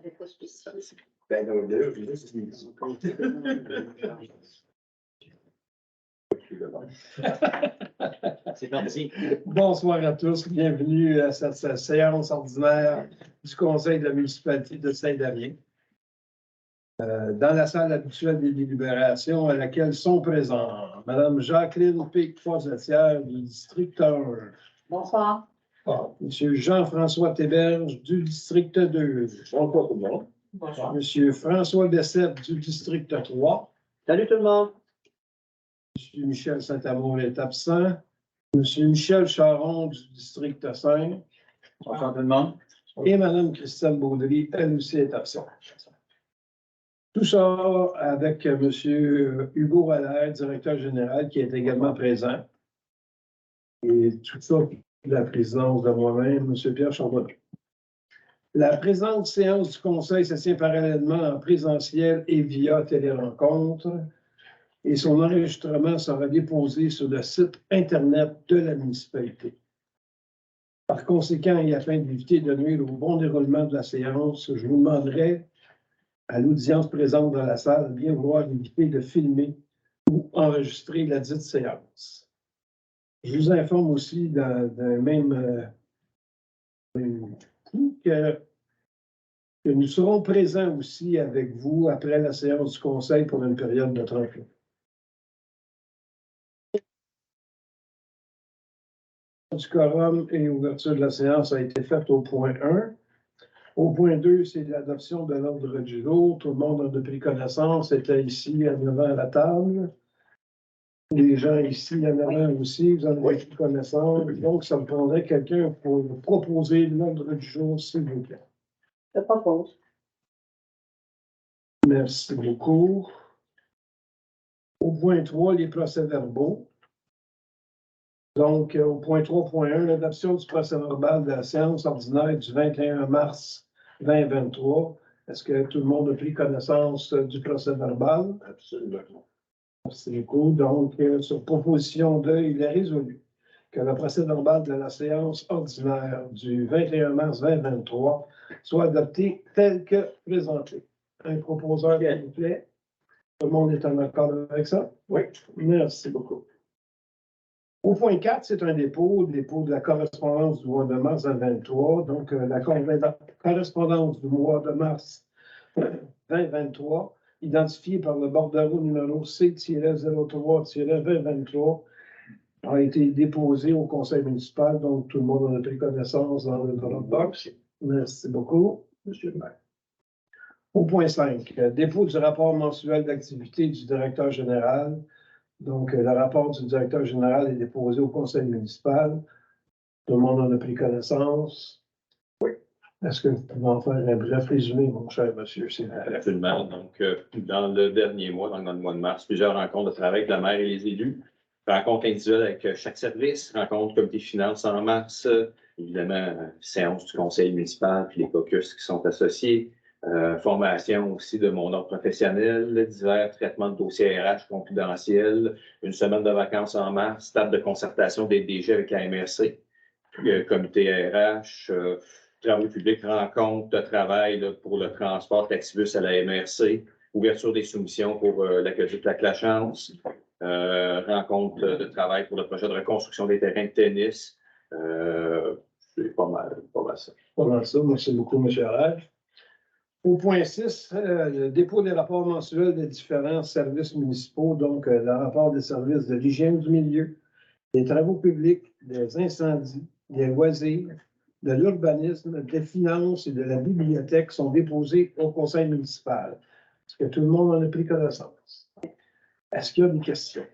n'avais pas spécifié. Ben, non, là, C'est parti. Bonsoir à tous, bienvenue à cette séance ordinaire du Conseil de la municipalité de Saint-Damien. Dans la salle habituelle des délibérations à laquelle sont présents Mme Jacqueline Pic-Foisetière du district 1. Bonsoir. M. Jean-François Théberge du district 2. bonsoir tout le monde. Bonsoir. M. François Bessette du district 3. Salut tout le monde. M. Michel Saint-Amour est absent. M. Michel Charon du district 5. Bonsoir tout le monde. Et Mme Christelle Baudry, elle aussi est absente. Tout ça avec M. Hugo Allaire, directeur général, qui est également présent. Et tout ça, la présidence de moi-même, M. Pierre Charbonneau. La présente séance du Conseil se tient parallèlement en présentiel et via télérencontre. Et son enregistrement sera déposé sur le site Internet de la municipalité. Par conséquent, et afin d'éviter de nuire au bon déroulement de la séance, je vous demanderai à l'audience présente dans la salle de bien vouloir éviter de filmer ou enregistrer la dite séance. Je vous informe aussi d'un même coup que nous serons présents aussi avec vous après la séance du Conseil pour une période de 30 jours. Du quorum et ouverture de la séance a été faite au point 1. Au point 2, c'est l'adoption de l'ordre du jour. Tout le monde en a pris connaissance, était ici en avant à la table. Les gens ici en avant aussi, vous en avez pris connaissance. Donc, ça me prendrait quelqu'un pour proposer l'ordre du jour, s'il vous plaît. Je propose. Merci beaucoup. Au point 3, les procès-verbaux. Donc, au point 3.1, l'adoption du procès-verbal de la séance ordinaire du 21 mars 2023. Est-ce que tout le monde a pris connaissance du procès-verbal? Absolument. Merci beaucoup. Donc, sur proposition de, il est résolu que le procès-verbal de la séance ordinaire du 21 mars 2023 soit adopté tel que présenté. Un proposeur, s'il vous plaît. Tout le monde est en accord avec ça? Oui. Merci beaucoup. Au point 4, c'est un dépôt de la correspondance du mois de mars 2023. Donc, la correspondance du mois de mars 2023, identifiée par le bordereau numéro C-03-2023, a été déposée au conseil municipal. Donc, tout le monde en a pris connaissance dans le Dropbox. Merci beaucoup, monsieur le maire. Au point 5, dépôt du rapport mensuel d'activité du directeur général. Donc, le rapport du directeur général est déposé au conseil municipal. Tout le monde en a pris connaissance. Oui. Est-ce que vous pouvez en faire un bref résumé, mon cher monsieur? Absolument. Donc, dans le dernier mois, donc dans le mois de mars, plusieurs rencontres de travail avec la maire et les élus. Rencontres individuelles avec chaque service, rencontres comité finances en mars, évidemment, séance du conseil municipal, puis les caucus qui sont associés. Formation aussi de mon ordre professionnel, divers traitements de dossiers RH confidentiels, une semaine de vacances en mars, table de concertation des DG avec la MRC, comité RH, travaux publics, rencontres de travail là, pour le transport taxibus à la MRC, ouverture des soumissions pour l'aqueduc Lac-la-Chance, rencontre de travail pour le projet de reconstruction des terrains de tennis. C'est pas mal ça. Pas mal ça. Merci beaucoup, M. Allaire. Au point 6, le dépôt des rapports mensuels des différents services municipaux, donc le rapport des services de l'hygiène du milieu, des travaux publics, des incendies, des loisirs, de l'urbanisme, des finances et de la bibliothèque sont déposés au conseil municipal. Est-ce que tout le monde en a pris connaissance? Est-ce qu'il y a des questions?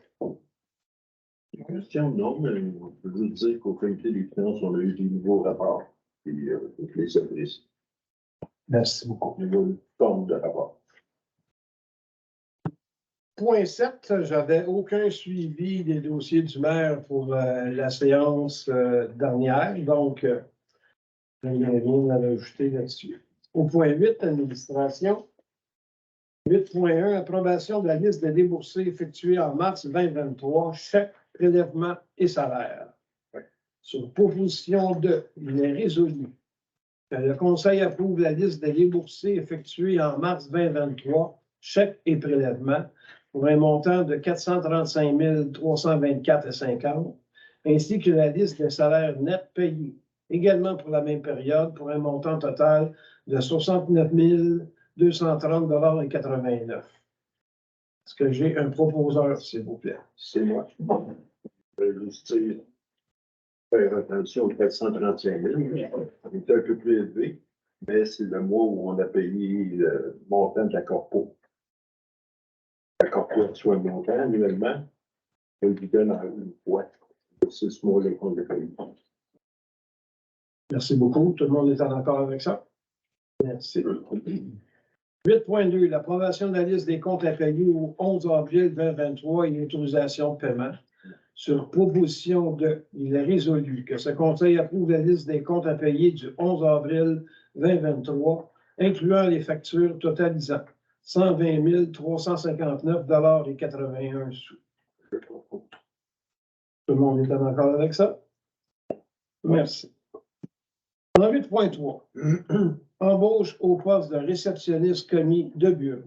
Question, non, mais je peux vous dire qu'au comité des finances, on a eu des nouveaux rapports. Puis, toutes les services. Merci beaucoup. Une nouvelle forme de rapport. Point 7, j'avais aucun suivi des dossiers du maire pour la séance dernière, donc je n'ai rien à rajouter là-dessus. Au point 8, administration. 8.1, approbation de la liste des déboursés effectués en mars 2023, chèques, prélèvements et salaires. Sur proposition de, il est résolu Le Conseil approuve la liste des déboursés effectués en mars 2023, chèques et prélèvements, pour un montant de 435 324,50, ainsi que la liste des salaires nets payés, également pour la même période, pour un montant total de 69 230,89 $. Est-ce que j'ai un proposeur, s'il vous plaît? C'est moi. Je vais juste dire, faire attention aux 435 000. On est un peu plus élevé, mais c'est le mois où on a payé le montant de la corpo. La corpo reçoit un montant annuellement, on lui donne en une fois. C'est ce mois-là qu'on l'a payé. Merci beaucoup. Tout le monde est en accord avec ça? Merci. 8.2. L'approbation de la liste des comptes à payer au 11 avril 2023 et l'autorisation de paiement. Sur proposition de, il est résolu que ce Conseil approuve la liste des comptes à payer du 11 avril 2023, incluant les factures totalisant 120 359,81 $. Tout le monde est en accord avec ça? Merci. En 8.3, embauche au poste de réceptionniste commis de bureau.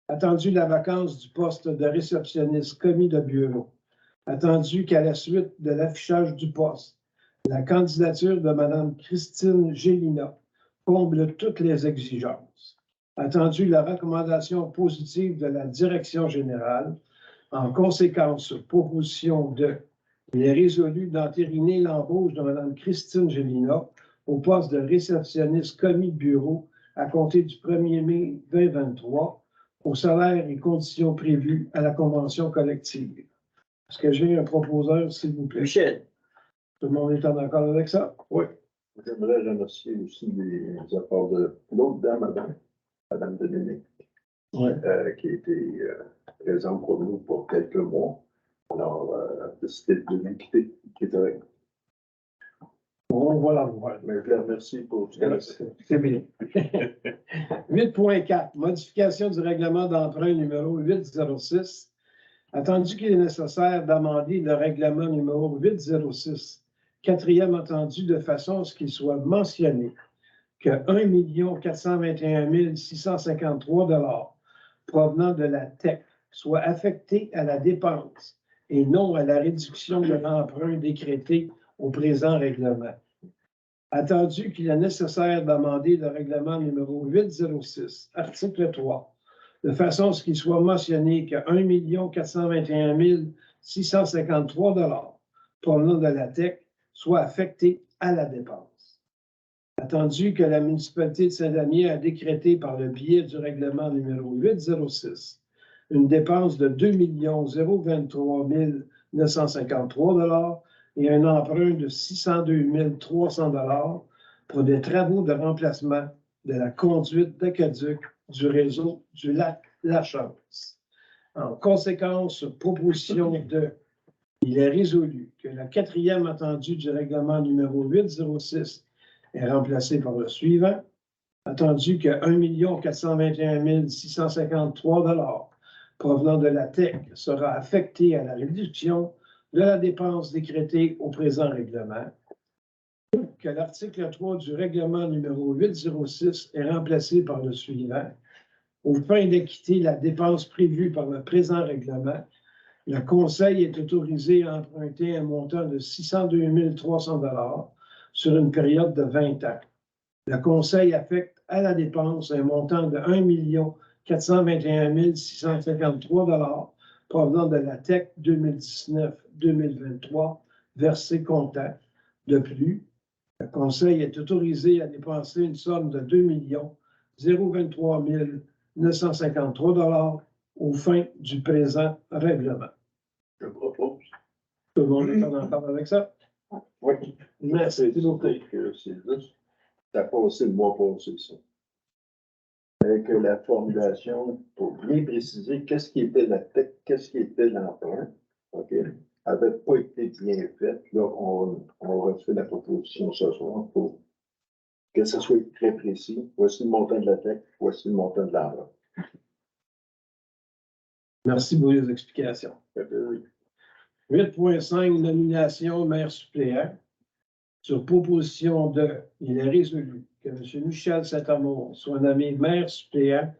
Attendu la vacance du poste de réceptionniste commis de bureau. Attendu qu'à la suite de l'affichage du poste, la candidature de Mme Christine Gélina comble toutes les exigences. Attendu la recommandation positive de la direction générale. En conséquence, sur proposition de, il est résolu d'entériner l'embauche de Mme Christine Gélina au poste de réceptionniste commis de bureau à compter du 1er mai 2023 au salaire et conditions prévues à la convention collective. Est-ce que j'ai un proposeur, s'il vous plaît? Michel. Tout le monde est en accord avec ça? Oui. J'aimerais remercier aussi les apports de l'autre dame, Mme Dominique, Oui. qui a été présente pour nous pour quelques mois. Alors, elle a décidé de nous quitter, qui est correct. On va la voir. Mais je la remercie pour ce qu'elle a fait. C'est bien. 8.4. Modification du règlement d'emprunt numéro 806. Attendu qu'il est nécessaire d'amender le règlement numéro 806, quatrième entendu de façon à ce qu'il soit mentionné que 1 421 653 $ provenant de la TEC soient affectés à la dépense et non à la réduction de l'emprunt décrété au présent règlement. Attendu qu'il est nécessaire d'amender le règlement numéro 806, article 3, de façon à ce qu'il soit mentionné que 1 421 653 $ provenant de la TEC soient affectés à la dépense. Attendu que la municipalité de Saint-Damien a décrété par le biais du règlement numéro 806 une dépense de 2 023 953 $ et un emprunt de 602 300 $ pour des travaux de remplacement de la conduite d'aqueduc du réseau du lac La Chance. En conséquence, proposition de, il est résolu que la quatrième attendue du règlement numéro 806 est remplacée par le suivant. Attendu que 1 421 653 $ provenant de la TEC sera affecté à la réduction de la dépense décrétée au présent règlement. Que l'article 3 du règlement numéro 806 est remplacé par le suivant. Aux fins d'acquitter la dépense prévue par le présent règlement, le Conseil est autorisé à emprunter un montant de 602 300 $ sur une période de 20 ans. Le Conseil affecte à la dépense un montant de 1 421 653 $ provenant de la TEC 2019-2023, versé comptant. De plus, le Conseil est autorisé à dépenser une somme de 2 023 953 $ aux fins du présent règlement. Je propose. Tout le monde est en accord avec ça? Oui. Merci beaucoup. C'est juste, ça a passé le mois passé, ça. Avec la formulation, pour bien préciser qu'est-ce qui était la TEC, qu'est-ce qui était l'emprunt, OK, n'avait pas été bien faite. Là, on refait la proposition ce soir pour que ce soit très précis. Voici le montant de la TEC, voici le montant de l'emprunt. Merci pour les explications. 8.5, nomination maire suppléant. Sur proposition de, il est résolu que M. Michel Saint-Amour soit nommé maire suppléant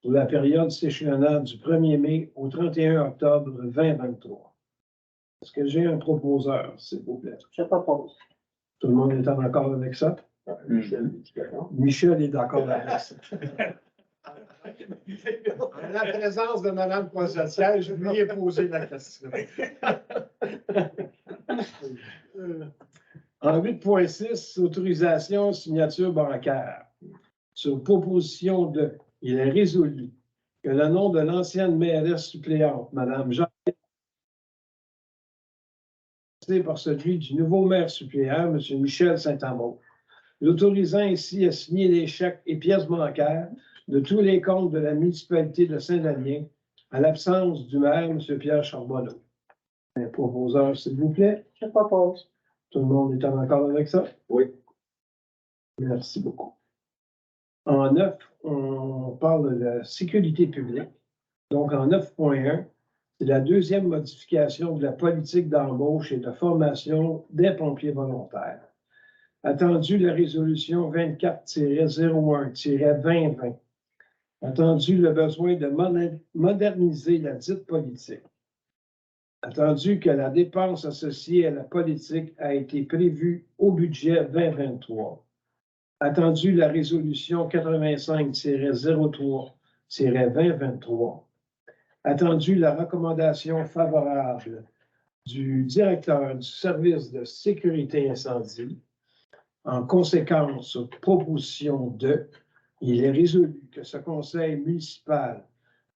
pour la période s'échelonnant du 1er mai au 31 octobre 2023. Est-ce que j'ai un proposeur, s'il vous plaît? Je propose. Tout le monde est en accord avec ça? Michel, est d'accord? Michel est d'accord avec ça. En la présence de Mme Poissetière, je lui ai posé la question. En 8.6, autorisation, signature bancaire. Sur proposition de, il est résolu que le nom de l'ancienne mairesse suppléante, Mme Jean, par celui du nouveau maire suppléant, M. Michel Saint-Amour, l'autorisant ainsi à signer les chèques et pièces bancaires de tous les comptes de la municipalité de Saint-Damien, à l'absence du maire, M. Pierre Charbonneau. Un proposeur, s'il vous plaît. Je propose. Tout le monde est en accord avec ça? Oui. Merci beaucoup. En 9, on parle de la sécurité publique. Donc, en 9.1, c'est la deuxième modification de la politique d'embauche et de formation des pompiers volontaires. Attendu la résolution 24-01-2020. Attendu le besoin de moderniser la dite politique. Attendu que la dépense associée à la politique a été prévue au budget 2023. Attendu la résolution 85-03-2023. Attendu la recommandation favorable du directeur du service de sécurité incendie. En conséquence, sur proposition de, il est résolu que ce conseil municipal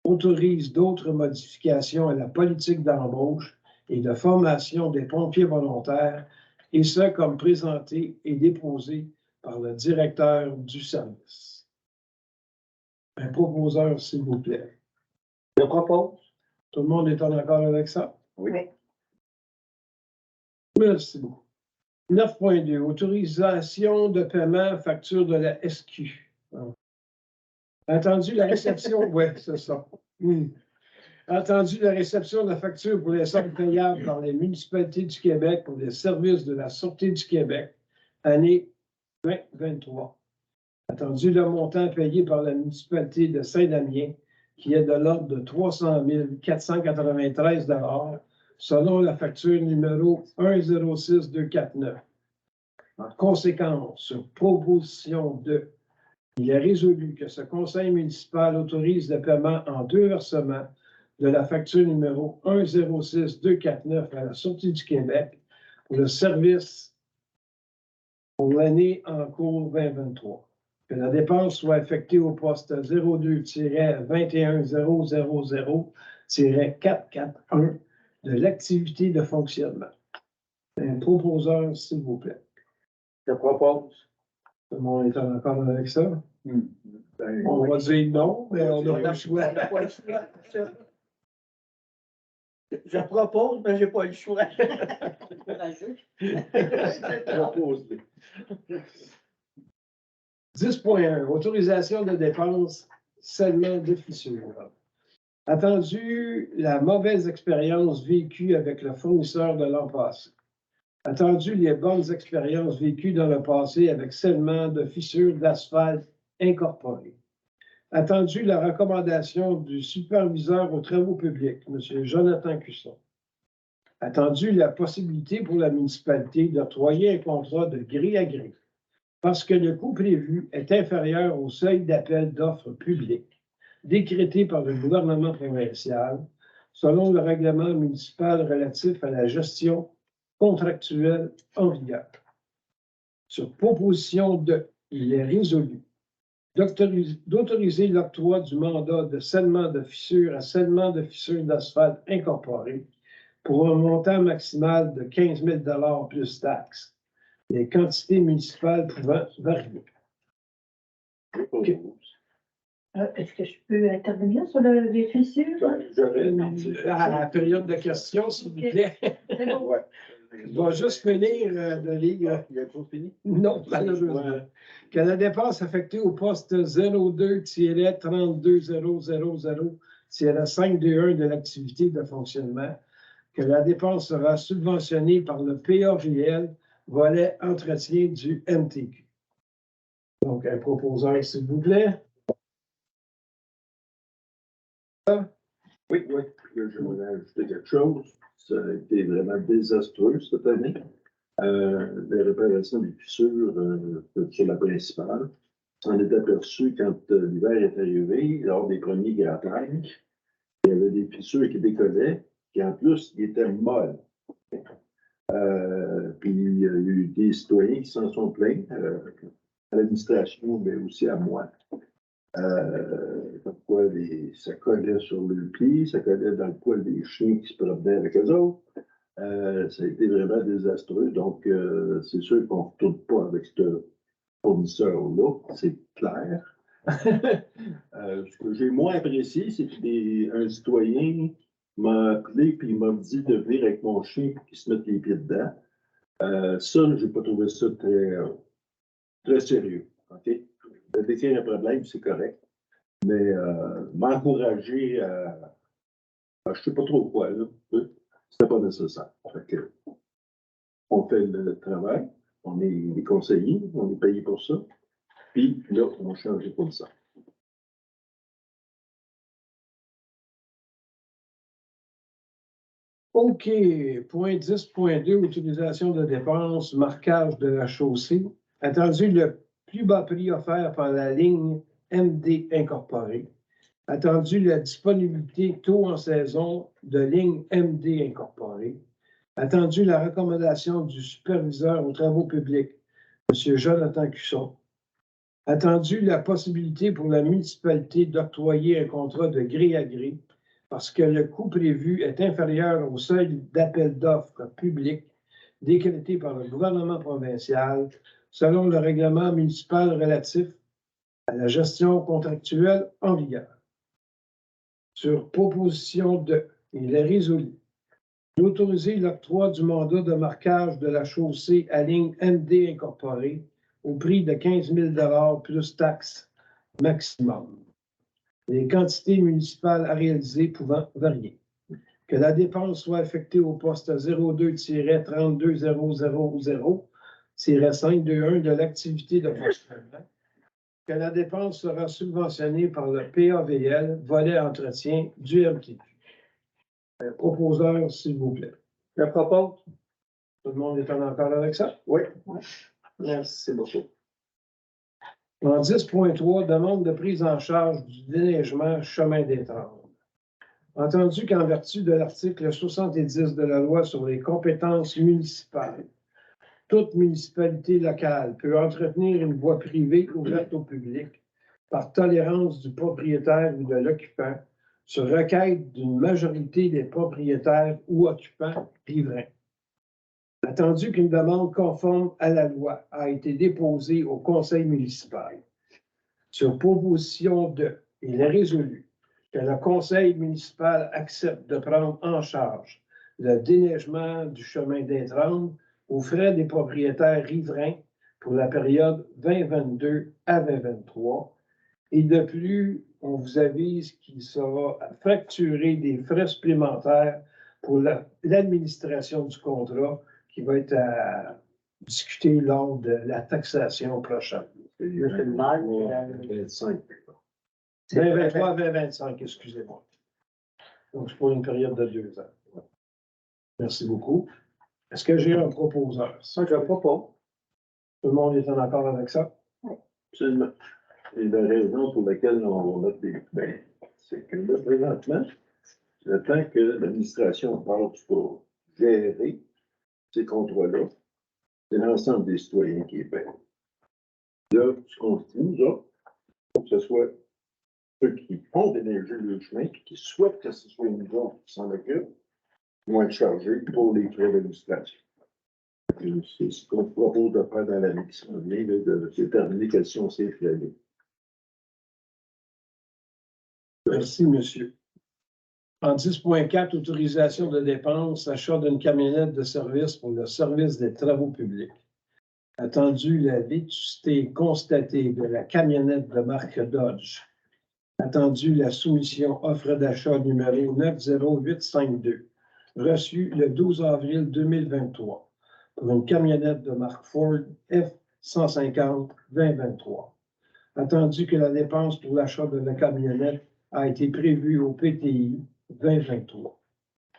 autorise d'autres modifications à la politique d'embauche et de formation des pompiers volontaires, et ce, comme présenté et déposé par le directeur du service. Un proposeur, s'il vous plaît. Je propose. Tout le monde est en accord avec ça? Oui. Merci beaucoup. 9.2, autorisation de paiement facture de la SQ. Attendu la réception, oui, c'est ça. Attendu la réception de la facture pour les sommes payables par les municipalités du Québec pour les services de la Sûreté du Québec, année 2023. Attendu le montant payé par la municipalité de Saint-Damien, qui est de l'ordre de 300 493 $ selon la facture numéro 106249. En conséquence, sur proposition de, il est résolu que ce conseil municipal autorise le paiement en 2 versements de la facture numéro 106249 à la Sûreté du Québec pour le service pour l'année en cours 2023. Que la dépense soit affectée au poste 02-21000-441 de l'activité de fonctionnement. Un proposeur, s'il vous plaît. Je propose. Tout le monde est en accord avec ça? Ben, On va dire non, mais on n'a pas le choix. Je propose, mais j'ai pas le choix. Propose. 10.1, autorisation de dépenses seulement de fissures. Attendu la mauvaise expérience vécue avec le fournisseur de l'an passé. Attendu les bonnes expériences vécues dans le passé avec seulement de fissures d'asphalte incorporées. Attendu la recommandation du superviseur aux travaux publics, M. Jonathan Cusson. Attendu la possibilité pour la municipalité d'octroyer un contrat de gré à gré parce que le coût prévu est inférieur au seuil d'appel d'offres publiques décrété par le gouvernement provincial selon le règlement municipal relatif à la gestion contractuelle en vigueur. Sur proposition de, il est résolu d'autoriser l'octroi du mandat de scellement de fissures à scellement de fissures d'asphalte incorporées pour un montant maximal de 15 000 $ plus taxes. Les quantités municipales pouvant varier. Est-ce que je peux intervenir sur les fissures? À la période de questions, s'il vous plaît. C'est bon. Ouais. Je vais juste finir de lire. Il a tout fini? Non, malheureusement. Que la dépense affectée au poste 02-32000-521 de l'activité de fonctionnement, que la dépense sera subventionnée par le PAVL volet entretien du MTQ. Donc, un proposeur, s'il vous plaît. Oui, je voulais ajouter quelque chose. Ça a été vraiment désastreux cette année. Les réparations des fissures sur la principale. On est aperçu quand l'hiver est arrivé, lors des premiers grattages, il y avait des fissures qui décollaient, qui en plus étaient molles. Puis il y a eu des citoyens qui s'en sont plaints, à l'administration, mais aussi à moi. Pourquoi ça collait sur le pied, ça collait dans le poil des chiens qui se promenaient avec eux autres. Ça a été vraiment désastreux. Donc, c'est sûr qu'on ne retourne pas avec ce fournisseur-là, c'est clair. Ce que j'ai moins apprécié, c'est qu'un citoyen m'a appelé et m'a dit de venir avec mon chien pour qu'il se mette les pieds dedans. Ça, je n'ai pas trouvé ça très sérieux. Okay? De décrire un problème, c'est correct. Mais m'encourager à je ne sais pas trop quoi, là, c'était pas nécessaire. Fait que, on fait le travail, on est des conseillers, on est payé pour ça. Puis là, on change pour ça. OK. Point 10.2, autorisation de dépenses, marquage de la chaussée. Attendu le plus bas prix offert par la ligne MD Incorporée. Attendu la disponibilité tôt en saison de ligne MD Incorporée. Attendu la recommandation du superviseur aux travaux publics, M. Jonathan Cusson. Attendu la possibilité pour la municipalité d'octroyer un contrat de gré à gré parce que le coût prévu est inférieur au seuil d'appel d'offres public décrété par le gouvernement provincial selon le règlement municipal relatif à la gestion contractuelle en vigueur. Sur proposition de, il est résolu d'autoriser l'octroi du mandat de marquage de la chaussée à ligne MD Incorporée au prix de 15 000 plus taxes maximum. Les quantités municipales à réaliser pouvant varier. Que la dépense soit affectée au poste 02-32000-521 de l'activité de fonctionnement. Que la dépense sera subventionnée par le PAVL, volet entretien du MTQ. Proposeur, s'il vous plaît. Je propose. Tout le monde est en accord avec ça? Oui. Merci beaucoup. En 10.3, demande de prise en charge du déneigement chemin des Trembles. Entendu qu'en vertu de l'article 70 de la loi sur les compétences municipales, toute municipalité locale peut entretenir une voie privée ouverte au public par tolérance du propriétaire ou de l'occupant sur requête d'une majorité des propriétaires ou occupants riverains. Attendu qu'une demande conforme à la loi a été déposée au conseil municipal, sur proposition de, il est résolu que le conseil municipal accepte de prendre en charge le déneigement du chemin des Trembles aux frais des propriétaires riverains pour la période 2022 à 2023. Et de plus, on vous avise qu'il sera facturé des frais supplémentaires pour l'administration du contrat qui va être à discuter lors de la taxation prochaine. C'est le maire, 25. 2023 à 2025, excusez-moi. Donc, c'est pour une période de 2 ans. Merci beaucoup. Est-ce que j'ai un proposeur? Ça, je propose. Tout le monde est en accord avec ça? Absolument. Et la raison pour laquelle on va mettre des bains, c'est que là, présentement, le temps que l'administration passe pour gérer ces contrats-là, c'est l'ensemble des citoyens qui est payé. Là, ce qu'on trouve, là, faut que ce soit ceux qui font déneiger le chemin et qui souhaitent que ce soit une zone qui s'en occupe, vont être chargés pour les frais d'administration. C'est ce qu'on propose de faire dans l'année qui s'en vient, de déterminer quels sont ces frais-là. Merci, monsieur. En 10.4, autorisation de dépenses, achat d'une camionnette de service pour le service des travaux publics. Attendu la vétusté constatée de la camionnette de marque Dodge. Attendu la soumission offre d'achat numéro 90852, reçue le 12 avril 2023. pour une camionnette de marque Ford F-150 2023. Attendu que la dépense pour l'achat de la camionnette a été prévue au PTI 2023.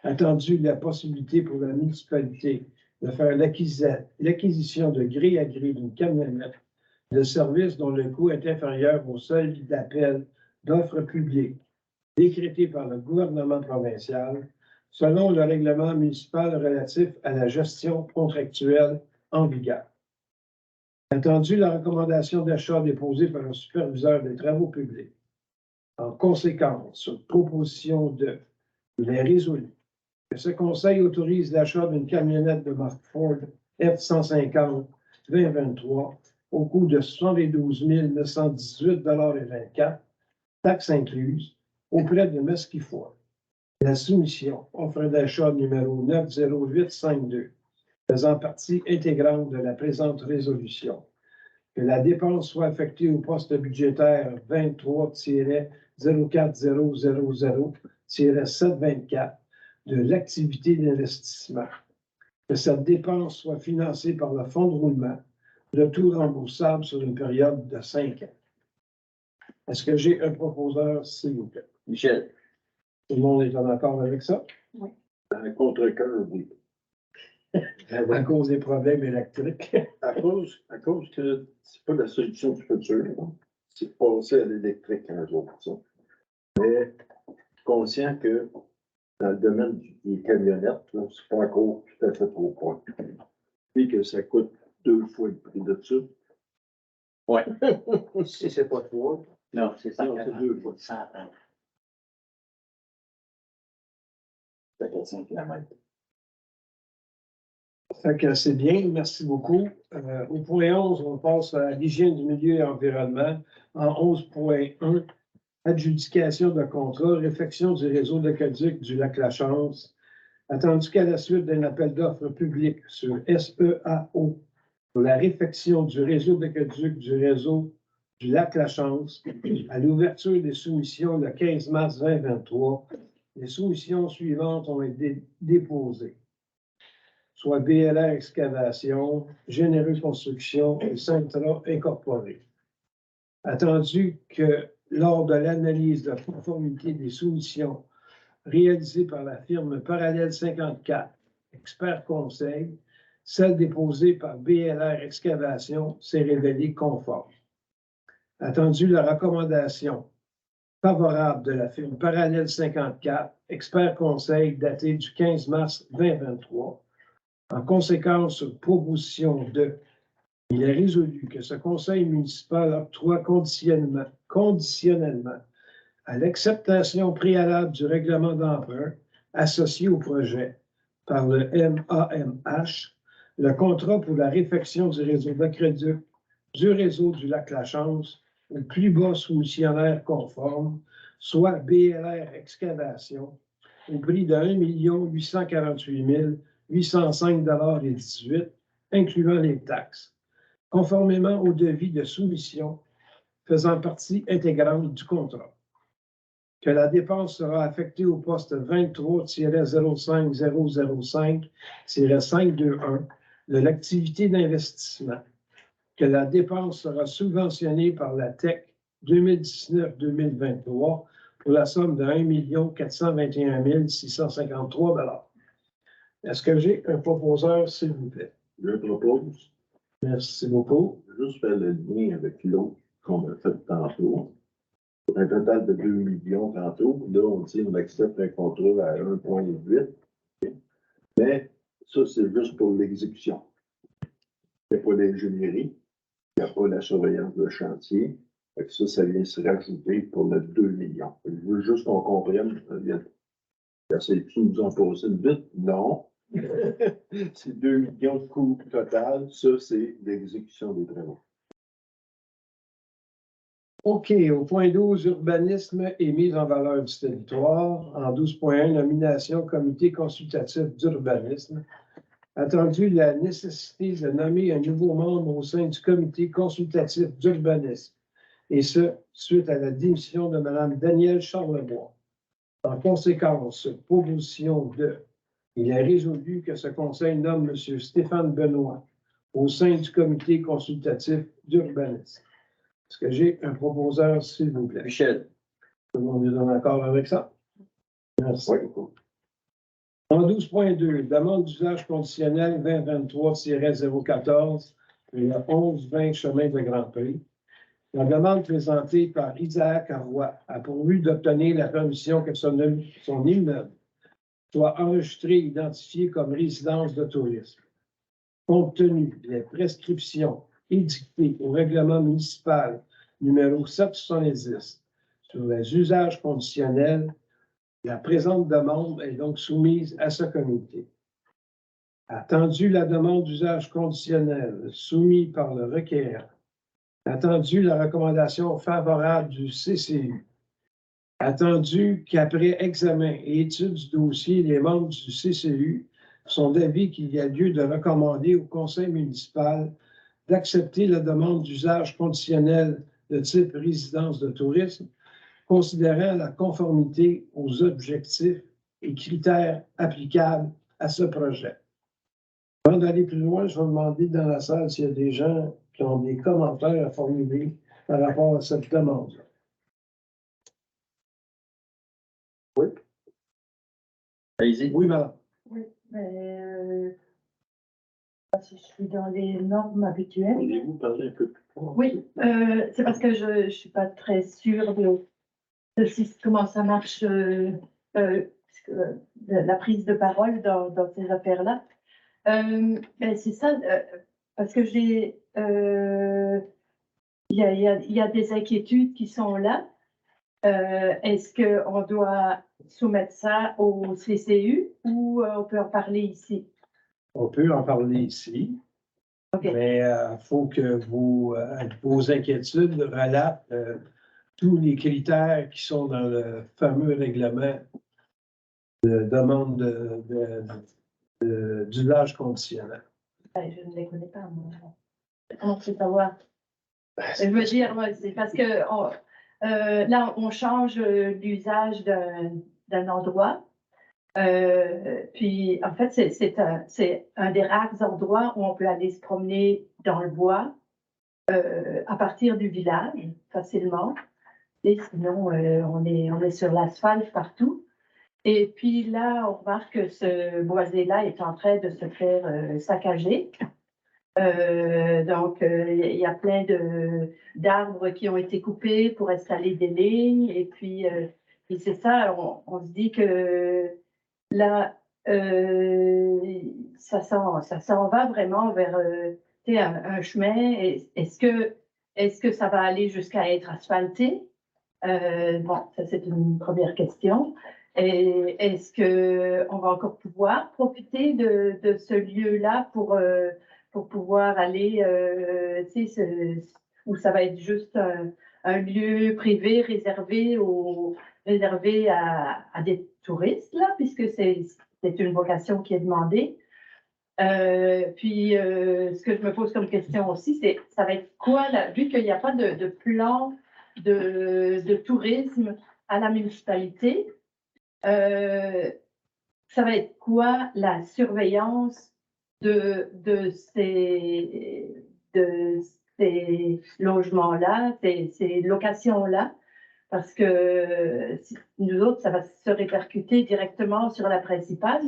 Attendu la possibilité pour la municipalité de faire l'acquisition de gré à gré d'une camionnette de service dont le coût est inférieur au seuil d'appel d'offres publiques décrété par le gouvernement provincial selon le règlement municipal relatif à la gestion contractuelle en vigueur. Attendu la recommandation d'achat déposée par le superviseur des travaux publics. En conséquence, sur proposition de, il est résolu que ce conseil autorise l'achat d'une camionnette de marque Ford F-150 2023 au coût de 72 918,24 $, taxes incluses, auprès de Mesky Ford. La soumission, offre d'achat numéro 90852, faisant partie intégrante de la présente résolution, que la dépense soit affectée au poste budgétaire 23-04000-724 de l'activité d'investissement, que cette dépense soit financée par le fonds de roulement, le tout remboursable sur une période de 5 ans. Est-ce que j'ai un proposeur, s'il vous plaît? Michel. Tout le monde est en accord avec ça? Un contre-cœur, oui. À cause des problèmes électriques. À cause que c'est pas la solution du futur, hein. C'est passer à l'électrique un jour, ça. Mais conscient que dans le domaine des camionnettes, là, c'est pas encore tout à fait au point. Puis que ça coûte 2 fois le prix de ça. Ouais. Si c'est pas 3. Non, c'est Non, c'est 2 fois. 130. 55 km. Fait que c'est bien, merci beaucoup. Au point 11, on passe à l'hygiène du milieu et environnement. En 11.1, adjudication de contrat, réfection du réseau d'aqueduc du lac Lachance. Attendu qu'à la suite d'un appel d'offres public sur SEAO pour la réfection du réseau d'aqueduc du réseau du lac Lachance, à l'ouverture des soumissions le 15 mars 2023, les soumissions suivantes ont été déposées, soit BLR Excavation, Généreux Construction et Centra Incorporé. Attendu que lors de l'analyse de conformité des soumissions réalisées par la firme Parallèle 54, Expert Conseil, celle déposée par BLR Excavation s'est révélée conforme. Attendu la recommandation favorable de la firme Parallèle 54, Expert Conseil, datée du 15 mars 2023. En conséquence, sur proposition de, il est résolu que ce conseil municipal octroie conditionnellement à l'acceptation préalable du règlement d'emprunt associé au projet par le MAMH, le contrat pour la réfection du réseau d'aqueduc du réseau du lac Lachance au plus bas soumissionnaire conforme, soit BLR Excavation, au prix de 1 848 805,18 $, incluant les taxes, conformément au devis de soumission faisant partie intégrante du contrat. Que la dépense sera affectée au poste 23-05005-521 de l'activité d'investissement. Que la dépense sera subventionnée par la TEC 2019-2023 pour la somme de 1 421 653 $. Est-ce que j'ai un proposeur, s'il vous plaît? Je propose, Merci beaucoup. juste faire le lien avec l'autre qu'on a fait tantôt. Pour un total de 2 millions tantôt. Là, on dit on accepte un contrat à 1,8. Mais ça, c'est juste pour l'exécution. Il n'y a pas d'ingénierie. Il n'y a pas la surveillance de chantier. Fait que ça vient se rajouter pour le 2 millions. Je veux juste qu'on comprenne. Essayez-tu de nous en poser une vite? Non. C'est 2 millions de coûts total. Ça, c'est l'exécution des travaux. OK, au point 12, urbanisme et mise en valeur du territoire. En 12.1, nomination comité consultatif d'urbanisme. Attendu la nécessité de nommer un nouveau membre au sein du comité consultatif d'urbanisme, et ce, suite à la démission de Mme Danielle Charlebois. En conséquence, proposition de, Il est résolu que ce conseil nomme M. Stéphane Benoît au sein du comité consultatif d'urbanisme. Est-ce que j'ai un proposeur, s'il vous plaît? Michel. Tout le monde est en accord avec ça? Merci. Oui. En 12.2, demande d'usage conditionnel 2023-014 et le 11-20 chemin de Grand Prix. La demande présentée par Isaac Arroy a pour but d'obtenir la permission que son immeuble soit enregistré et identifié comme résidence de tourisme. Compte tenu des prescriptions édictées au règlement municipal numéro 770 sur les usages conditionnels, la présente demande est donc soumise à ce comité. Attendu la demande d'usage conditionnel soumise par le requérant, attendu la recommandation favorable du CCU, attendu qu'après examen et étude du dossier, les membres du CCU sont d'avis qu'il y a lieu de recommander au conseil municipal d'accepter la demande d'usage conditionnel de type résidence de tourisme, considérant la conformité aux objectifs et critères applicables à ce projet. Avant d'aller plus loin, je vais demander dans la salle s'il y a des gens qui ont des commentaires à formuler par rapport à cette demande. Oui. Allez-y. Oui, madame. Oui, mais si je suis dans les normes habituelles. Pourriez-vous parler un peu plus fort? Oui, c'est parce que je ne suis pas très sûre de comment ça marche, la prise de parole dans ces affaires-là. Ben c'est ça, parce que il y a des inquiétudes qui sont là. Est-ce qu'on doit soumettre ça au CCU ou on peut en parler ici? On peut en parler ici, Okay. mais il faut que vos inquiétudes relatent tous les critères qui sont dans le fameux règlement de demande d'usage conditionnel. Ben, je ne les connais pas, moi. Comment je peux savoir? Je veux dire, c'est parce que là, on change l'usage d'un endroit. Puis, en fait, c'est un des rares endroits où on peut aller se promener dans le bois à partir du village facilement. Et sinon, on est sur l'asphalte partout. Et puis là, on remarque que ce boisé-là est en train de se faire saccager. Donc, il y a plein d'arbres qui ont été coupés pour installer des lignes. Et puis c'est ça, on se dit que là, ça s'en va vraiment vers un chemin. Est-ce que ça va aller jusqu'à être asphalté? Bon, ça c'est une première question. Et est-ce qu'on va encore pouvoir profiter de ce lieu-là pour pouvoir aller, où ça va être juste un lieu privé réservé à des touristes, là, puisque c'est une vocation qui est demandée. Puis, ce que je me pose comme question aussi, c'est ça va être quoi, là, vu qu'il n'y a pas de plan de tourisme à la municipalité, ça va être quoi la surveillance de ces logements-là, ces locations-là, parce que nous autres, ça va se répercuter directement sur la principale.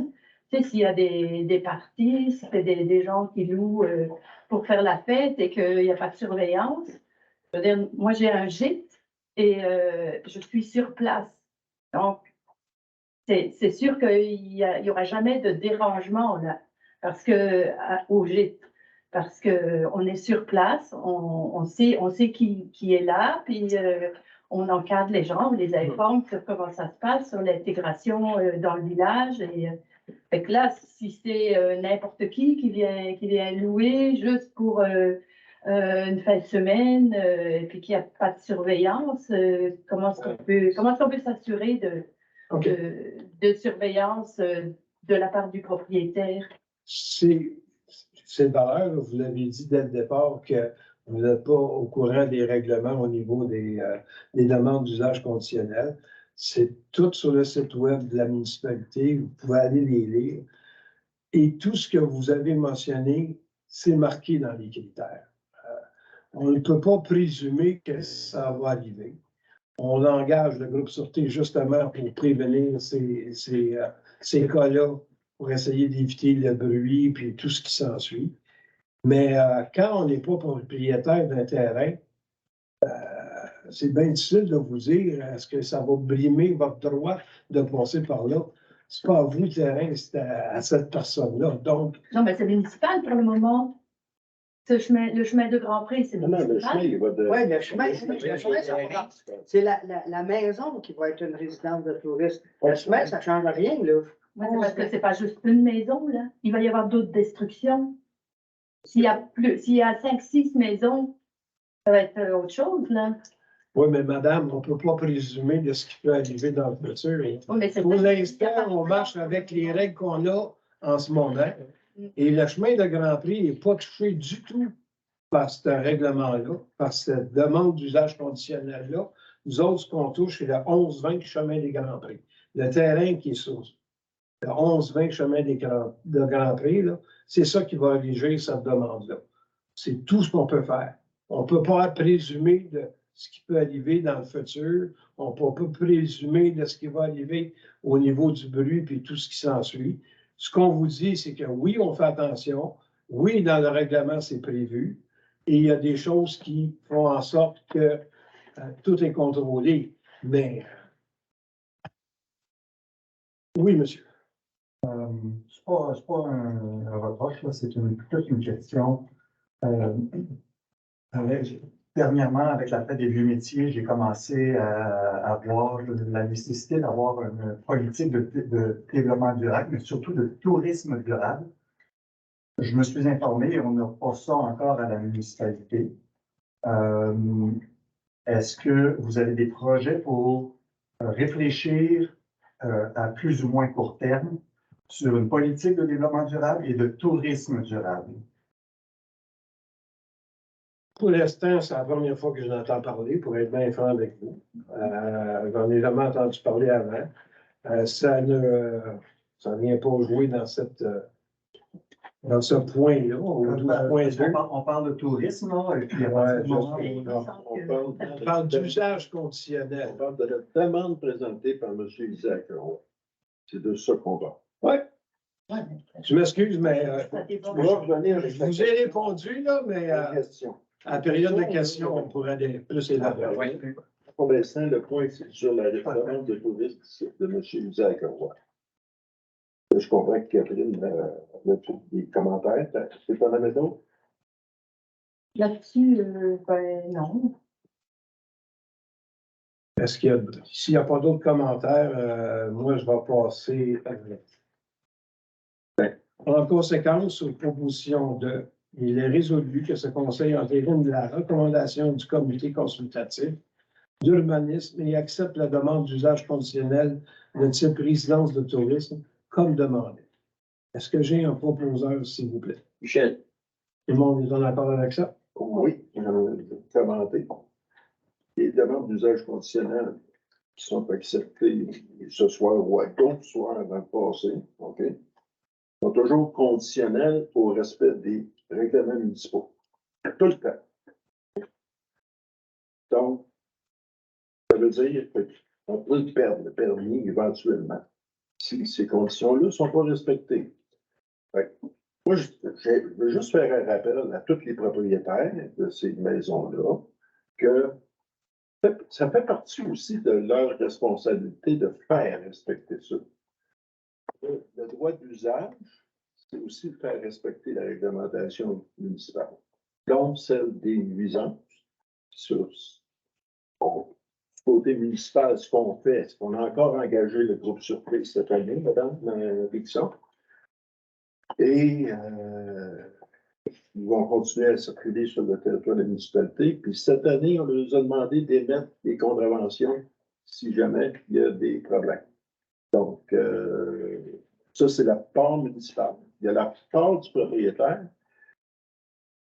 Tu sais, s'il y a des parties, si c'est des gens qui louent pour faire la fête et qu'il n'y a pas de surveillance, je veux dire, moi j'ai un gîte et je suis sur place. Donc, c'est sûr qu'il n'y aura jamais de dérangement là, au gîte, parce qu'on est sur place, on sait qui est là, puis on encadre les gens, on les informe sur comment ça se passe, sur l'intégration dans le village. Et fait que là, si c'est n'importe qui vient louer juste pour une fin de semaine, et puis qu'il n'y a pas de surveillance, comment est-ce qu'on peut s'assurer de surveillance de la part du propriétaire? C'est valeur, vous l'avez dit dès le départ que vous n'êtes pas au courant des règlements au niveau des demandes d'usage conditionnel. C'est tout sur le site web de la municipalité. Vous pouvez aller les lire. Et tout ce que vous avez mentionné, c'est marqué dans les critères. On ne peut pas présumer que ça va arriver. On engage le groupe Sûreté justement pour prévenir ces cas-là, pour essayer d'éviter le bruit et tout ce qui s'ensuit. Mais quand on n'est pas propriétaire d'un terrain, c'est bien difficile de vous dire est-ce que ça va brimer votre droit de passer par là. C'est pas à vous le terrain, c'est à cette personne-là. Donc, Non, mais c'est municipal pour le moment. Le chemin de Grand Prix, c'est Non, non, le municipal. chemin, il va de. Oui, le chemin, ça va. C'est la maison qui va être une résidence de touristes. Le chemin, ça ne change rien, là. Ouais, c'est parce que c'est pas juste une maison, là. Il va y avoir d'autres destructions. S'il y a 5, 6 maisons, ça va être autre chose, là. oui, mais madame, on ne peut pas présumer de ce qui peut arriver dans le futur. Oui, mais c'est Pour ça. l'instant, on marche avec les règles qu'on a en ce moment. Et le chemin de Grand Prix n'est pas touché du tout par ce règlement-là, par cette demande d'usage conditionnel-là. Nous autres, ce qu'on touche, c'est le 11-20 chemin des Grands Prix. Le terrain qui est sous le 11-20 chemin de Grand Prix, là, c'est ça qui va alléger cette demande-là. C'est tout ce qu'on peut faire. On ne peut pas présumer de ce qui peut arriver dans le futur. On ne peut pas présumer de ce qui va arriver au niveau du bruit et tout ce qui s'ensuit. Ce qu'on vous dit, c'est que oui, on fait attention. Oui, dans le règlement, c'est prévu. Et il y a des choses qui font en sorte que tout est contrôlé. Mais oui, monsieur. C'est pas un reproche, là, c'est toute une question. Dernièrement, avec la fête des vieux métiers, j'ai commencé à voir la nécessité d'avoir une politique de développement durable, mais surtout de tourisme durable. Je me suis informé, on n'a pas ça encore à la municipalité. Est-ce que vous avez des projets pour réfléchir à plus ou moins court terme sur une politique de développement durable et de tourisme durable? Pour l'instant, c'est la première fois que je l'entends parler, pour être bien franc avec vous. J'en ai jamais entendu parler avant. Ça vient pas jouer dans dans ce point-là, au 12.2. On parle de tourisme, là, et puis à Ouais, partir du moment sais. où- On parle d'usage conditionnel. On parle de la demande présentée par M. Isaac Roy. C'est de ça qu'on parle. Oui, Ouais, je m'excuse, mais ça dépend. Je vais revenir avec je la vous ai répondu, là, mais la question. à la période de questions, on pourrait aller plus élaborer. Pour l'instant, le point, c'est sur la demande de tourisme de M. Isaac Roy. Je comprends que Catherine a des commentaires. C'est ton maison? Là-dessus, ben non. Est-ce qu'il y a, s'il n'y a pas d'autres commentaires, moi, je vais passer. En conséquence, aux propositions de, il est résolu que ce conseil entérine la recommandation du comité consultatif d'urbanisme et accepte la demande d'usage conditionnel de type résidence de tourisme comme demandé. Est-ce que j'ai un proposeur, s'il vous plaît? Michel. Tout le monde est en accord avec ça? Oui, commenté. Les demandes d'usage conditionnel qui sont acceptées ce soir ou à d'autres soirs avant de passer, OK, sont toujours conditionnels au respect des règlements municipaux. Tout le temps. Donc, ça veut dire qu'on peut perdre le permis éventuellement si ces conditions-là ne sont pas respectées. Fait que, moi, je veux juste faire un rappel à tous les propriétaires de ces maisons-là que ça fait partie aussi de leur responsabilité de faire respecter ça. Le droit d'usage, c'est aussi de faire respecter la réglementation municipale, donc celle des nuisances. Sur du côté municipal, ce qu'on fait, est-ce qu'on a encore engagé le groupe surprise cette année, Madame Dixon? Et ils vont continuer à circuler sur le territoire de la municipalité. Puis cette année, on nous a demandé d'émettre des contraventions si jamais il y a des problèmes. Donc, ça, c'est la part municipale. Il y a la part du propriétaire.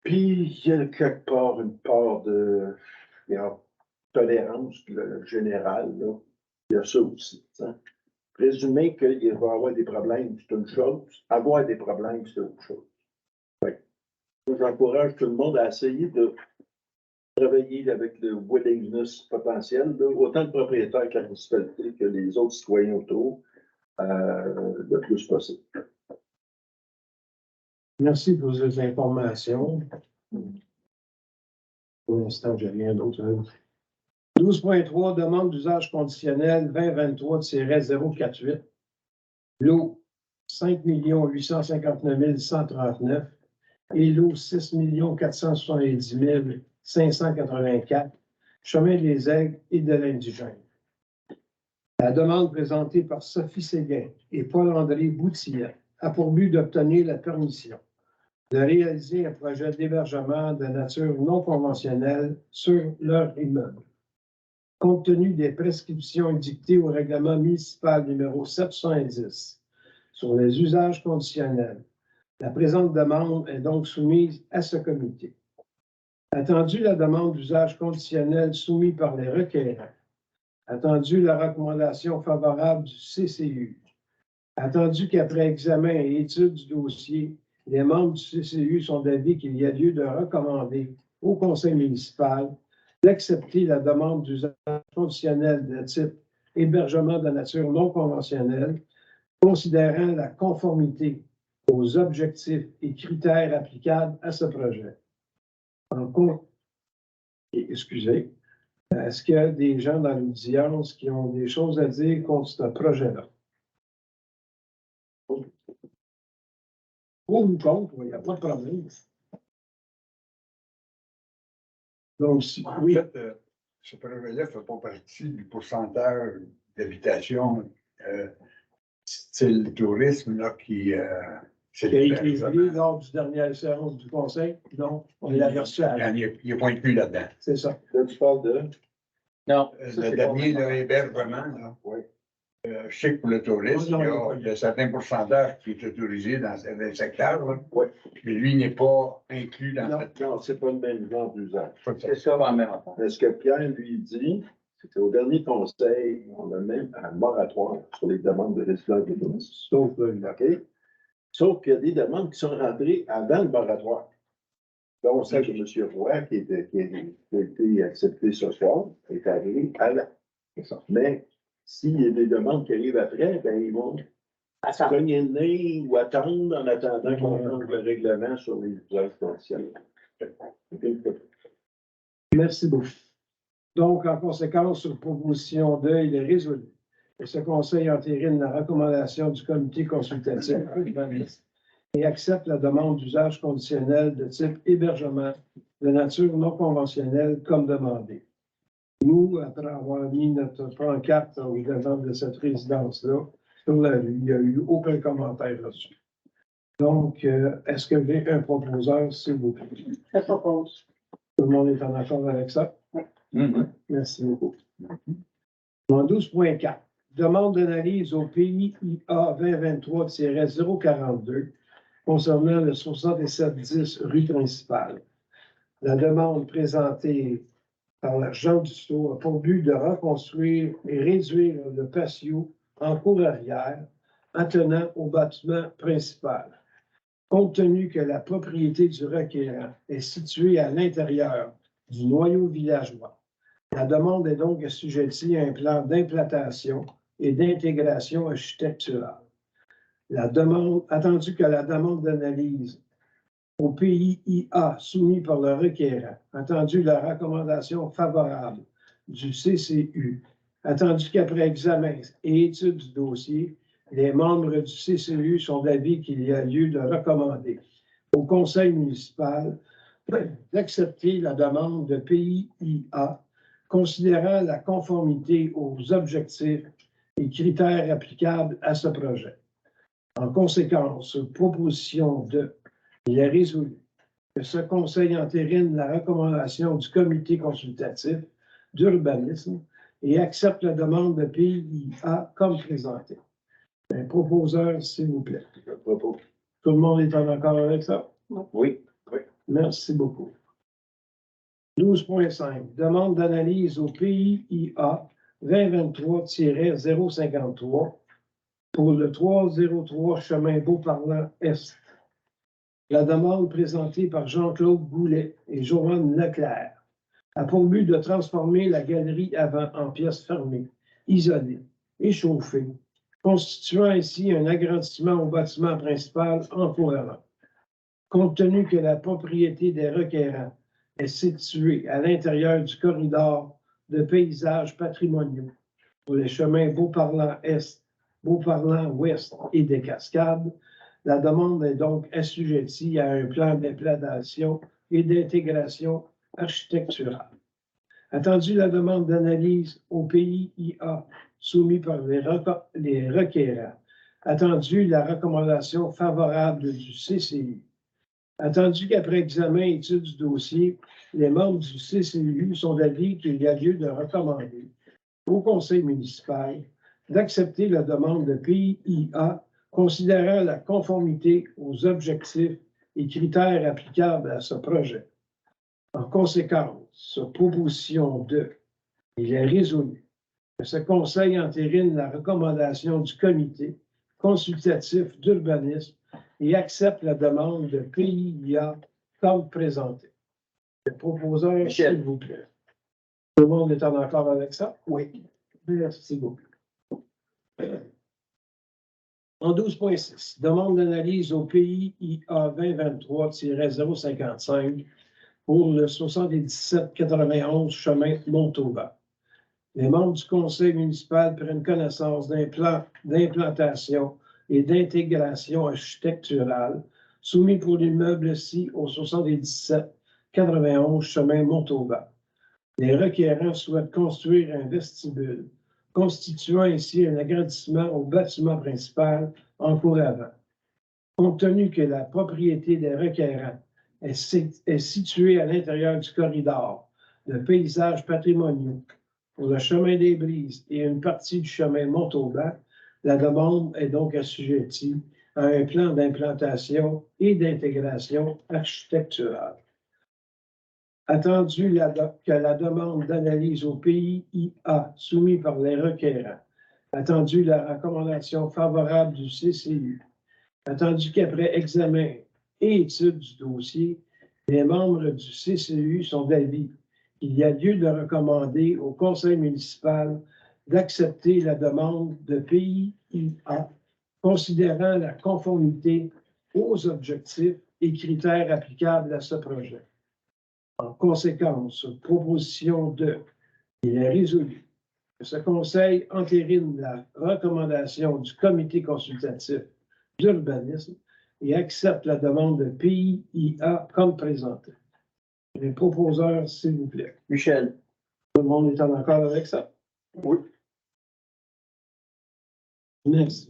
Puis, il y a quelque part une part de tolérance générale là, Il y a ça aussi. Hein. Présumer qu'il va y avoir des problèmes, c'est une chose. Avoir des problèmes, c'est autre chose. J'encourage tout le monde à essayer de travailler avec le willingness potentiel, là, autant le propriétaire que la municipalité, que les autres citoyens autour, le plus possible. Merci pour ces informations. Pour l'instant, je n'ai rien d'autre. 12.3, demande d'usage conditionnel 2023-048. Lot 5 859 139 et lot 6 470 584, chemin des Aigles et de l'Indigène. La demande présentée par Sophie Séguin et Paul-André Boutillet a pour but d'obtenir la permission de réaliser un projet d'hébergement de nature non conventionnelle sur leur immeuble. Compte tenu des prescriptions dictées au règlement municipal numéro 710 sur les usages conditionnels, la présente demande est donc soumise à ce comité. Attendu la demande d'usage conditionnel soumise par les requérants, attendu la recommandation favorable du CCU, attendu qu'après examen et étude du dossier, les membres du CCU sont d'avis qu'il y a lieu de recommander au conseil municipal d'accepter la demande d'usage conditionnel de type hébergement de nature non conventionnelle, considérant la conformité aux objectifs et critères applicables à ce projet. Excusez, est-ce qu'il y a des gens dans l'audience qui ont des choses à dire contre ce projet-là? Pour ou contre, il n'y a pas de problème. Donc, oui. En fait, ce projet-là ne fait pas partie du pourcentage d'habitation style tourisme là, qui Qui a été évalué lors du dernier séance du conseil. Non, on l'a reçu à il n'y a point de plus là-dedans. C'est ça. Là, tu parles de. Non. Le dernier, l'hébergement, là. Oui. Je sais que pour le tourisme, il y a un certain pourcentage qui est autorisé dans certains secteurs. Là. Oui. Mais lui n'est pas inclus dans cette. Non, c'est pas le même genre d'usage. C'est ça, en même temps. Mais ce que Pierre lui dit, c'est qu'au dernier conseil, on a même un moratoire sur les demandes de résidence de tourisme. Sauf Sauf qu'il y a des demandes qui sont rentrées avant le moratoire. Donc, celle de M. Roy, qui a été acceptée ce soir, est arrivée avant. Mais s'il y a des demandes qui arrivent après, ben, ils vont se cogner le nez ou attendre en attendant qu'on change le règlement sur les usages conditionnels. Merci beaucoup. Donc, en conséquence, sur proposition 2, il est résolu que ce conseil entérine la recommandation du comité consultatif et accepte la demande d'usage conditionnel de type hébergement de nature non conventionnelle comme demandé. Nous, après avoir mis notre pancarte au devant de cette résidence-là, sur la rue, il n'y a eu aucun commentaire là-dessus. Donc, est-ce que j'ai un proposeur, s'il vous plaît? Je propose. Tout le monde est en accord avec ça? Mm-hmm. Merci beaucoup. En 12.4, demande d'analyse au PIA 2023-042 concernant le 6710 rue principale. La demande présentée par la Jean Dussault a pour but de reconstruire et réduire le patio en cour arrière attenant au bâtiment principal. Compte tenu que la propriété du requérant est située à l'intérieur du noyau villageois, la demande est donc assujettie à un plan d'implantation et d'intégration architecturale. Attendu que la demande d'analyse au PIA soumis par le requérant, attendu la recommandation favorable du CCU, attendu qu'après examen et étude du dossier, les membres du CCU sont d'avis qu'il y a lieu de recommander au conseil municipal d'accepter la demande de PIA considérant la conformité aux objectifs et critères applicables à ce projet. En conséquence, sur proposition de, il est résolu que ce conseil entérine la recommandation du comité consultatif d'urbanisme et accepte la demande de PIA comme présentée. Un proposeur, s'il vous plaît. Tout le monde est en accord avec ça? Oui. Merci beaucoup. 12.5. Demande d'analyse au PIA 2023-053 pour le 303 chemin Beauparlant Est. La demande présentée par Jean-Claude Goulet et Joanne Leclerc a pour but de transformer la galerie avant en pièces fermées, isolées et chauffées, constituant ainsi un agrandissement au bâtiment principal entourant. Compte tenu que la propriété des requérants est située à l'intérieur du corridor de paysages patrimoniaux pour les chemins Beauparlant Est, Beauparlant Ouest et des Cascades, la demande est donc assujettie à un plan d'implantation et d'intégration architecturale. Attendu la demande d'analyse au PIA soumis par les requérants. Attendu la recommandation favorable du CCI. Attendu qu'après examen et étude du dossier, les membres du CCU sont d'avis qu'il y a lieu de recommander au conseil municipal d'accepter la demande de PIA considérant la conformité aux objectifs et critères applicables à ce projet. En conséquence, sur proposition de, il est résolu que ce conseil entérine la recommandation du comité consultatif d'urbanisme et accepte la demande de PIA comme présentée. Le proposeur, s'il vous plaît. Tout le monde est en accord avec ça? Oui. Merci beaucoup. En 12.6, demande d'analyse au PIA 2023-055 pour le 7791 chemin Montauban. Les membres du conseil municipal prennent connaissance d'implantation et d'intégration architecturale soumis pour l'immeuble-ci au 7791 chemin Montauban. Les requérants souhaitent construire un vestibule, constituant ainsi un agrandissement au bâtiment principal en cour avant. Compte tenu que la propriété des requérants est située à l'intérieur du corridor de paysages patrimoniaux pour le chemin des Brises et une partie du chemin Montauban, la demande est donc assujettie à un plan d'implantation et d'intégration architecturale. Attendu que la demande d'analyse au PIA soumis par les requérants, attendu la recommandation favorable du CCU, attendu qu'après examen et étude du dossier, les membres du CCU sont d'avis qu'il y a lieu de recommander au conseil municipal d'accepter la demande de PIA considérant la conformité aux objectifs et critères applicables à ce projet. En conséquence, sur proposition de, il est résolu que ce conseil entérine la recommandation du comité consultatif d'urbanisme et accepte la demande de PIA comme présentée. Les proposeurs, s'il vous plaît. Michel. Tout le monde est en accord avec ça? Oui. Merci.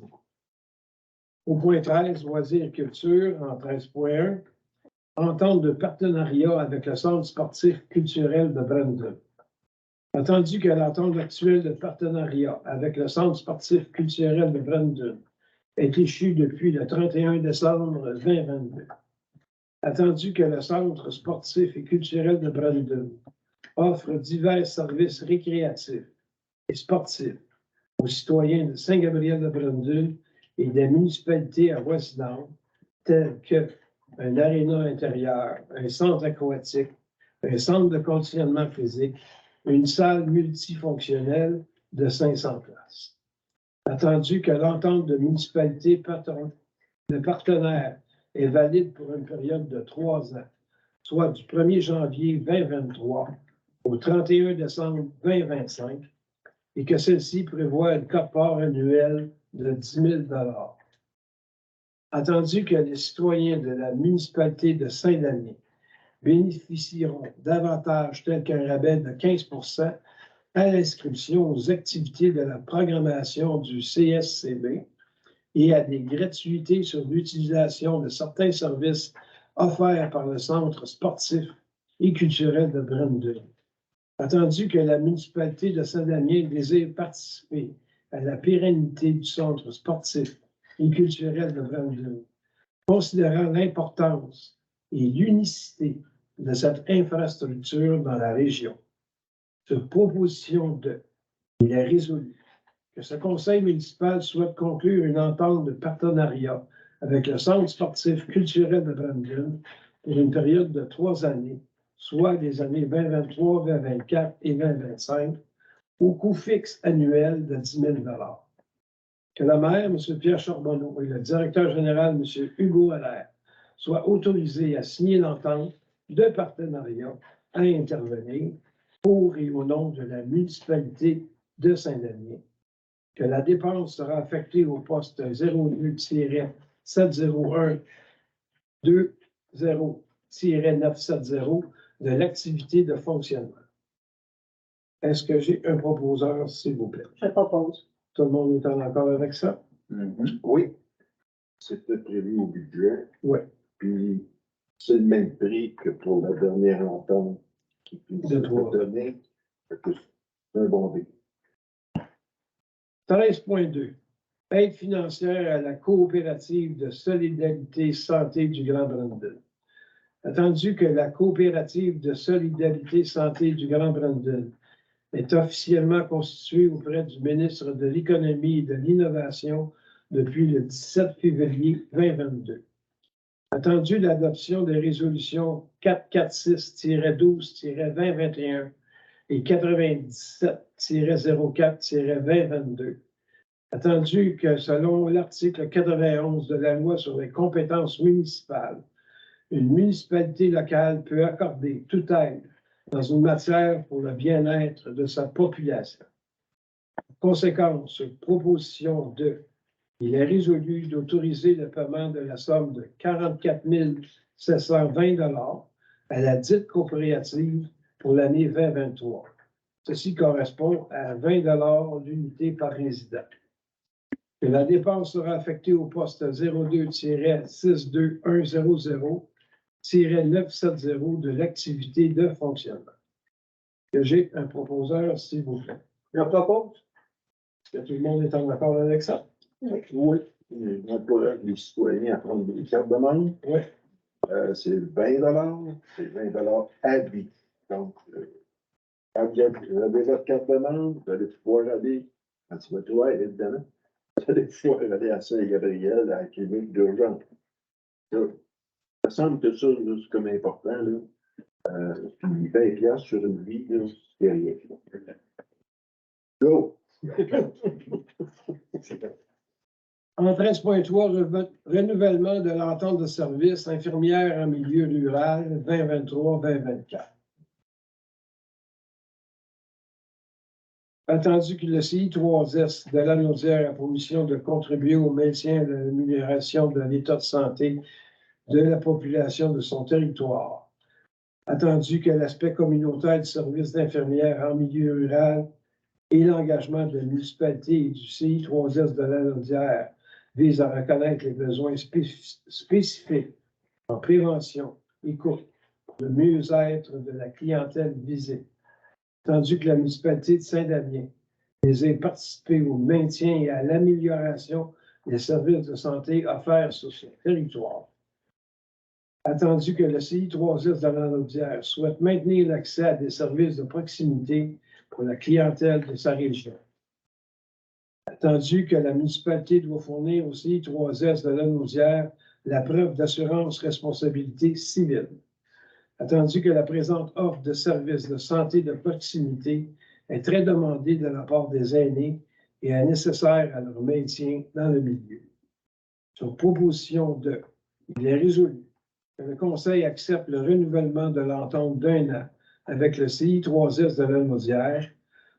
Au point 13, loisirs et culture, en 13.1, entente de partenariat avec le Centre sportif culturel de Brandon. Attendu que l'entente actuelle de partenariat avec le Centre sportif culturel de Brandon est échue depuis le 31 décembre 2022. Attendu que le Centre sportif et culturel de Brandon offre divers services récréatifs et sportifs aux citoyens de Saint-Gabriel-de-Brandon et des municipalités avoisinantes, telles que un aréna intérieur, un centre aquatique, un centre de conditionnement physique, une salle multifonctionnelle de 500 places. Attendu que l'entente de municipalité de partenaires est valide pour une période de 3 ans, soit du 1er janvier 2023 au 31 décembre 2025, et que celle-ci prévoit un quote-part annuel de 10 000 $. Attendu que les citoyens de la municipalité de Saint-Denis bénéficieront d'avantages tels qu'un rabais de 15 % à l'inscription aux activités de la programmation du CSCB et à des gratuités sur l'utilisation de certains services offerts par le Centre sportif et culturel de Brandon. Attendu que la municipalité de Saint-Damien désire participer à la pérennité du Centre sportif et culturel de Brandon, considérant l'importance et l'unicité de cette infrastructure dans la région. Sur proposition de, Il est résolu que ce conseil municipal souhaite conclure une entente de partenariat avec le Centre sportif culturel de Brandon pour une période de 3 années, soit les années 2023, 2024 et 2025, au coût fixe annuel de 10 000 que le maire, M. Pierre Charbonneau, et le directeur général, M. Hugo Allaire, soient autorisés à signer l'entente de partenariat à intervenir pour et au nom de la municipalité de Saint-Denis, que la dépense sera affectée au poste 02-701-20-970 de l'activité de fonctionnement. Est-ce que j'ai un proposeur, s'il vous plaît? Je propose. Tout le monde est en accord avec ça? Oui. C'était prévu au budget. Oui. Puis, c'est le même prix que pour la dernière entente qui nous a donné. C'est un bon deal. 13.2. Aide financière à la coopérative de solidarité santé du Grand Brandon. Attendu que la coopérative de solidarité santé du Grand Brandon est officiellement constituée auprès du ministre de l'Économie et de l'Innovation depuis le 17 février 2022. Attendu l'adoption des résolutions 446-12-2021 et 97-04-2022. Attendu que selon l'article 91 de la loi sur les compétences municipales, une municipalité locale peut accorder toute aide dans une matière pour le bien-être de sa population. Conséquence, sur proposition de, il est résolu d'autoriser le paiement de la somme de 44 720 à la dite coopérative pour l'année 2023. Ceci correspond à 20 l'unité par résident. Que la dépense sera affectée au poste 02-62100-970 de l'activité de fonctionnement. Que j'ai un proposeur, s'il vous plaît. Je propose. Est-ce que tout le monde est en accord avec ça? Oui. J'encourage les citoyens à prendre des cartes de membre. Oui. C'est 20 c'est 20 à vie. Donc, quand vous avez votre carte de membre, vous allez pouvoir aller, quand tu vas toi, évidemment, vous allez pouvoir aller à Saint-Gabriel, à la clinique d'urgence. Ça semble que ça, c'est comme important, là. Puis 20$ sur une vie, là, c'est rien. Go! En 13.3, renouvellement de l'entente de service infirmière en milieu rural 2023-2024. Attendu que le CI3S de la Naudière a pour mission de contribuer au maintien et à l'amélioration de l'état de santé de la population de son territoire. Attendu que l'aspect communautaire du service d'infirmière en milieu rural et l'engagement de la municipalité et du CI3S de la Naudière vise à reconnaître les besoins spécifiques en prévention, écoute, le mieux-être de la clientèle visée. Tandis que la municipalité de Saint-Damien désire participer au maintien et à l'amélioration des services de santé offerts sur ce territoire. Attendu que le CI3S de la Naudière souhaite maintenir l'accès à des services de proximité pour la clientèle de sa région. Attendu que la municipalité doit fournir au CI3S de la Naudière la preuve d'assurance responsabilité civile. Attendu que la présente offre de services de santé de proximité est très demandée de la part des aînés et est nécessaire à leur maintien dans le milieu. Sur proposition de, il est résolu que le Conseil accepte le renouvellement de l'entente d'1 an avec le CI3S de la Naudière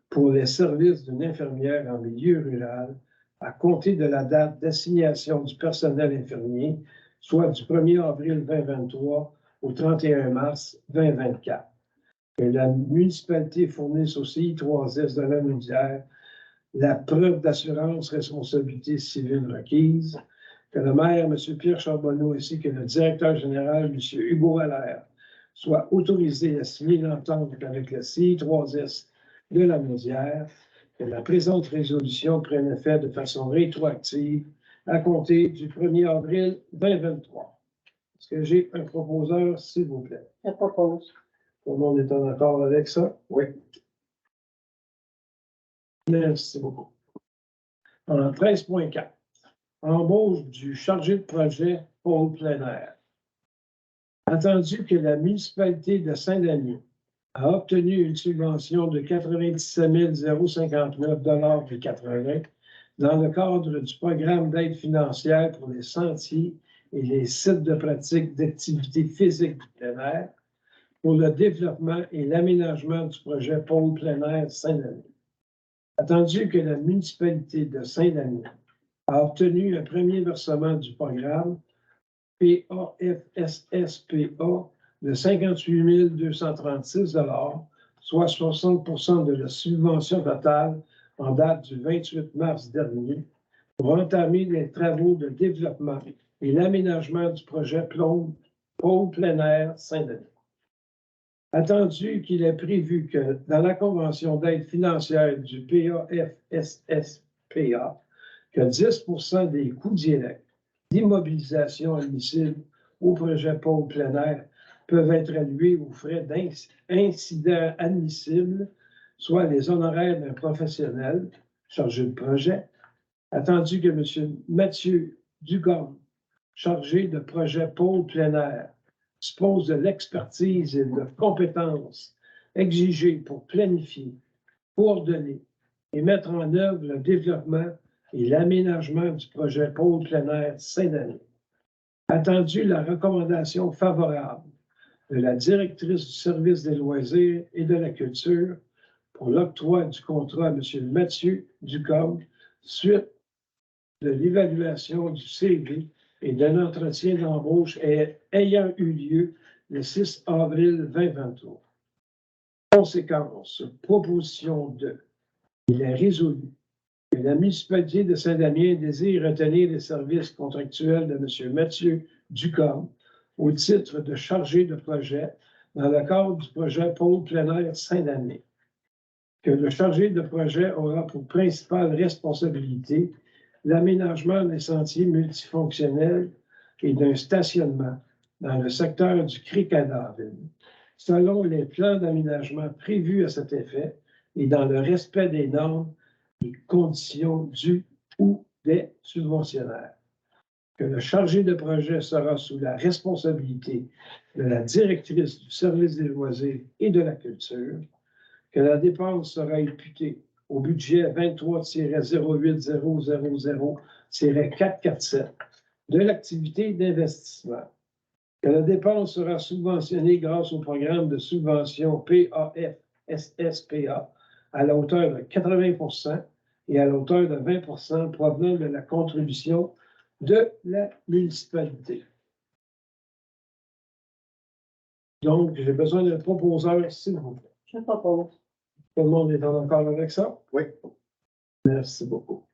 pour les services d'une infirmière en milieu rural à compter de la date d'assignation du personnel infirmier, soit du 1er avril 2023 au 31 mars 2024. Que la municipalité fournisse au CI3S de la Naudière la preuve d'assurance responsabilité civile requise, que le maire, M. Pierre Charbonneau, ainsi que le directeur général, M. Hugo Allaire, soient autorisés à signer l'entente avec le CI3S de la Naudière, que la présente résolution prenne effet de façon rétroactive à compter du 1er avril 2023. Est-ce que j'ai un proposeur, s'il vous plaît? Je propose. Tout le monde est en accord avec ça? Oui. Merci beaucoup. Alors, 13.4. Embauche du chargé de projet pôle plein air. Attendu que la municipalité de Saint-Denis a obtenu une subvention de 97 059,80 dans le cadre du programme d'aide financière pour les sentiers et les sites de pratique d'activités physiques du plein air pour le développement et l'aménagement du projet pôle plein air Saint-Denis. Attendu que la municipalité de Saint-Denis a obtenu un premier versement du programme PAFSSPA de 58 236 soit 60 de la subvention totale en date du 28 mars dernier, pour entamer les travaux de développement et l'aménagement du projet pôle plein air Saint-Denis. Attendu qu'il est prévu que dans la convention d'aide financière du PAFSSPA, que 10 des coûts directs d'immobilisation admissible au projet pôle plein air peuvent être alloués aux frais d'incident admissibles, soit les honoraires d'un professionnel chargé de projet, attendu que M. Mathieu Ducombe, chargé de projet pôle plein air, dispose de l'expertise et de compétences exigées pour planifier, coordonner et mettre en œuvre le développement et l'aménagement du projet pôle plein air Saint-Denis. Attendu la recommandation favorable de la directrice du service des loisirs et de la culture pour l'octroi du contrat à M. Mathieu Ducombe suite de l'évaluation du CV et d'un entretien d'embauche ayant eu lieu le 6 avril 2023. Conséquence, proposition 2. Il est résolu que la municipalité de Saint-Damien désire retenir les services contractuels de M. Mathieu Ducombe au titre de chargé de projet dans le cadre du projet pôle plein air Saint-Damien. Que le chargé de projet aura pour principale responsabilité l'aménagement des sentiers multifonctionnels et d'un stationnement dans le secteur du Cric-à-Daville, selon les plans d'aménagement prévus à cet effet et dans le respect des normes et conditions du ou des subventionnaires. Que le chargé de projet sera sous la responsabilité de la directrice du service des loisirs et de la culture, que la dépense sera imputée au budget 23-08000-447 de l'activité d'investissement, que la dépense sera subventionnée grâce au programme de subvention PAFSSPA à la hauteur de 80% et à la hauteur de 20% provenant de la contribution de la municipalité. Donc, j'ai besoin d'un proposeur, s'il vous plaît. Je propose. Tout le monde est en accord avec ça? Oui. Merci beaucoup.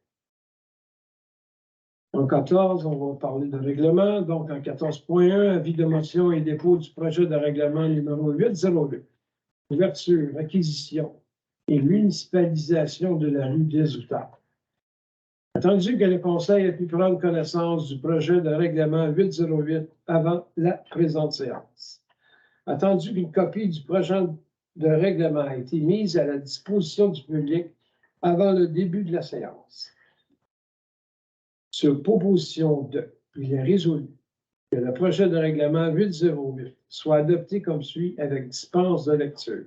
En 14, on va parler de règlement. Donc, en 14.1, avis de motion et dépôt du projet de règlement numéro 808. Ouverture, acquisition et municipalisation de la rue des Outards. Attendu que le Conseil ait pu prendre connaissance du projet de règlement 808 avant la présente séance. Attendu qu'une copie du projet de règlement a été mise à la disposition du public avant le début de la séance. Sur proposition 2, il est résolu que le projet de règlement 808 soit adopté comme suit avec dispense de lecture.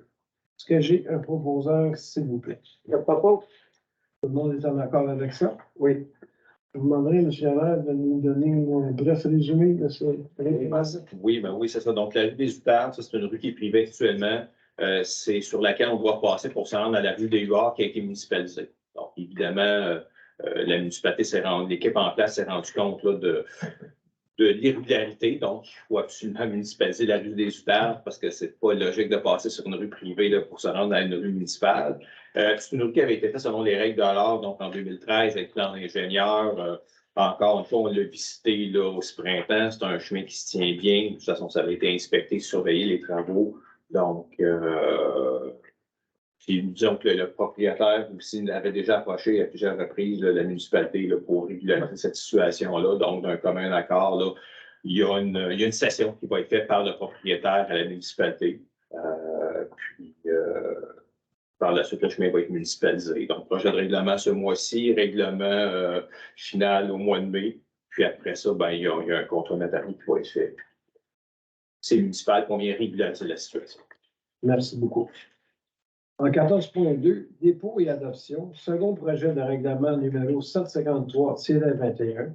Est-ce que j'ai un proposeur, s'il vous plaît? Je propose. Tout le monde est en accord avec ça? Oui. Je vous demanderai, M. Allaire, de nous donner un bref résumé de ce règlement. Oui, c'est ça. Donc, la rue des Outards, ça, c'est une rue qui est privée actuellement. C'est sur laquelle on doit passer pour se rendre à la rue des Huards qui a été municipalisée. Donc, évidemment, la municipalité l'équipe en place s'est rendue compte là, de l'irrégularité. Donc, il faut absolument municipaliser la rue des Outards parce que c'est pas logique de passer sur une rue privée là, pour se rendre à une rue municipale. C'est une rue qui avait été faite selon les règles de l'art, donc en 2013, avec plan d'ingénieur. Encore une fois, on l'a visité là, au printemps. C'est un chemin qui se tient bien. De toute façon, ça avait été inspecté, surveillé les travaux. Donc, puis disons que le propriétaire aussi avait déjà approché à plusieurs reprises là, la municipalité là, pour régulariser cette situation-là. Donc, d'un commun accord, là, il y a une cession qui va être faite par le propriétaire à la municipalité. par la suite, le chemin va être municipalisé. Donc, projet de règlement ce mois-ci, règlement final au mois de mai. Puis après ça, ben, il y a un contrat notarié qui va être fait. C'est municipal qu'on vient régulariser la situation. Merci beaucoup. En 14.2, dépôt et adoption, second projet de règlement numéro 753-21,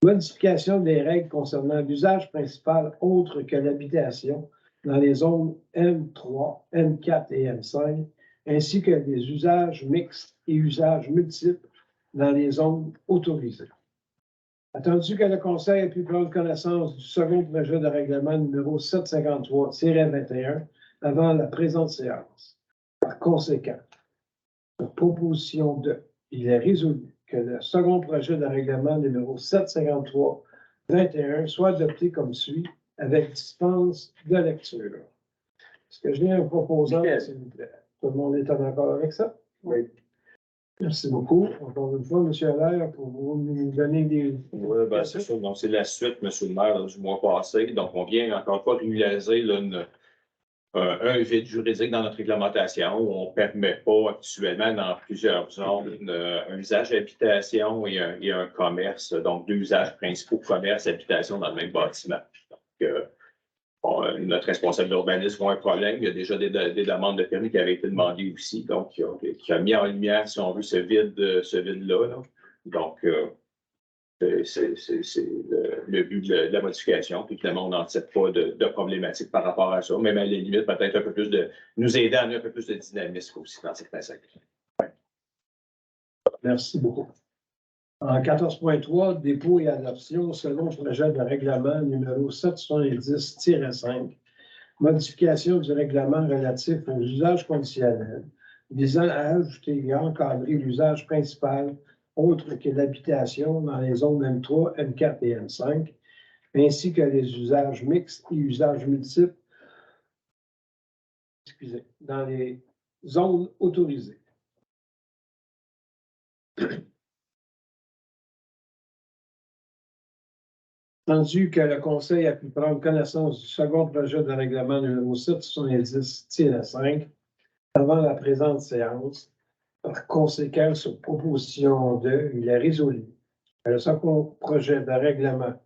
modification des règles concernant l'usage principal autre que l'habitation dans les zones M3, M4 et M5, ainsi que des usages mixtes et usages multiples dans les zones autorisées. Attendu que le Conseil ait pu prendre connaissance du second projet de règlement numéro 753-21 avant la présente séance. Par conséquent, sur proposition de, il est résolu que le second projet de règlement numéro 753-21 soit adopté comme suit, avec dispense de lecture. Est-ce que j'ai un proposant, s'il vous plaît? Tout le monde est en accord avec ça? Oui. Merci beaucoup. Encore une fois, M. Allaire, pour vous nous donner des... Oui, ben, c'est ça. Donc, c'est la suite, M. le maire, là, du mois passé. Donc, on vient encore une fois régulariser là, un vide juridique dans notre réglementation où on ne permet pas actuellement dans plusieurs zones un usage d'habitation et un commerce. Donc, deux usages principaux, commerce et habitation dans le même bâtiment. Donc, notre responsable d'urbanisme voit un problème. Il y a déjà des demandes de permis qui avaient été demandées aussi. Donc, qui a mis en lumière, si on veut, ce vide-là. Là. Donc, c'est le but de la modification. Puis finalement, on n'en tire pas de problématiques par rapport à ça. Même à la limite, peut-être un peu plus de nous aider à amener un peu plus de dynamisme aussi dans certains secteurs. Ouais. Merci beaucoup. En 14.3, dépôt et adoption selon le projet de règlement numéro 770-5, modification du règlement relatif aux usages conditionnels visant à ajouter et encadrer l'usage principal autre que l'habitation dans les zones M3, M4 et M5, ainsi que les usages mixtes et usages multiples dans les zones autorisées. Attendu que le Conseil a pu prendre connaissance du second projet de règlement numéro 770-5 avant la présente séance, par conséquent, sur proposition de, il est résolu que le second projet de règlement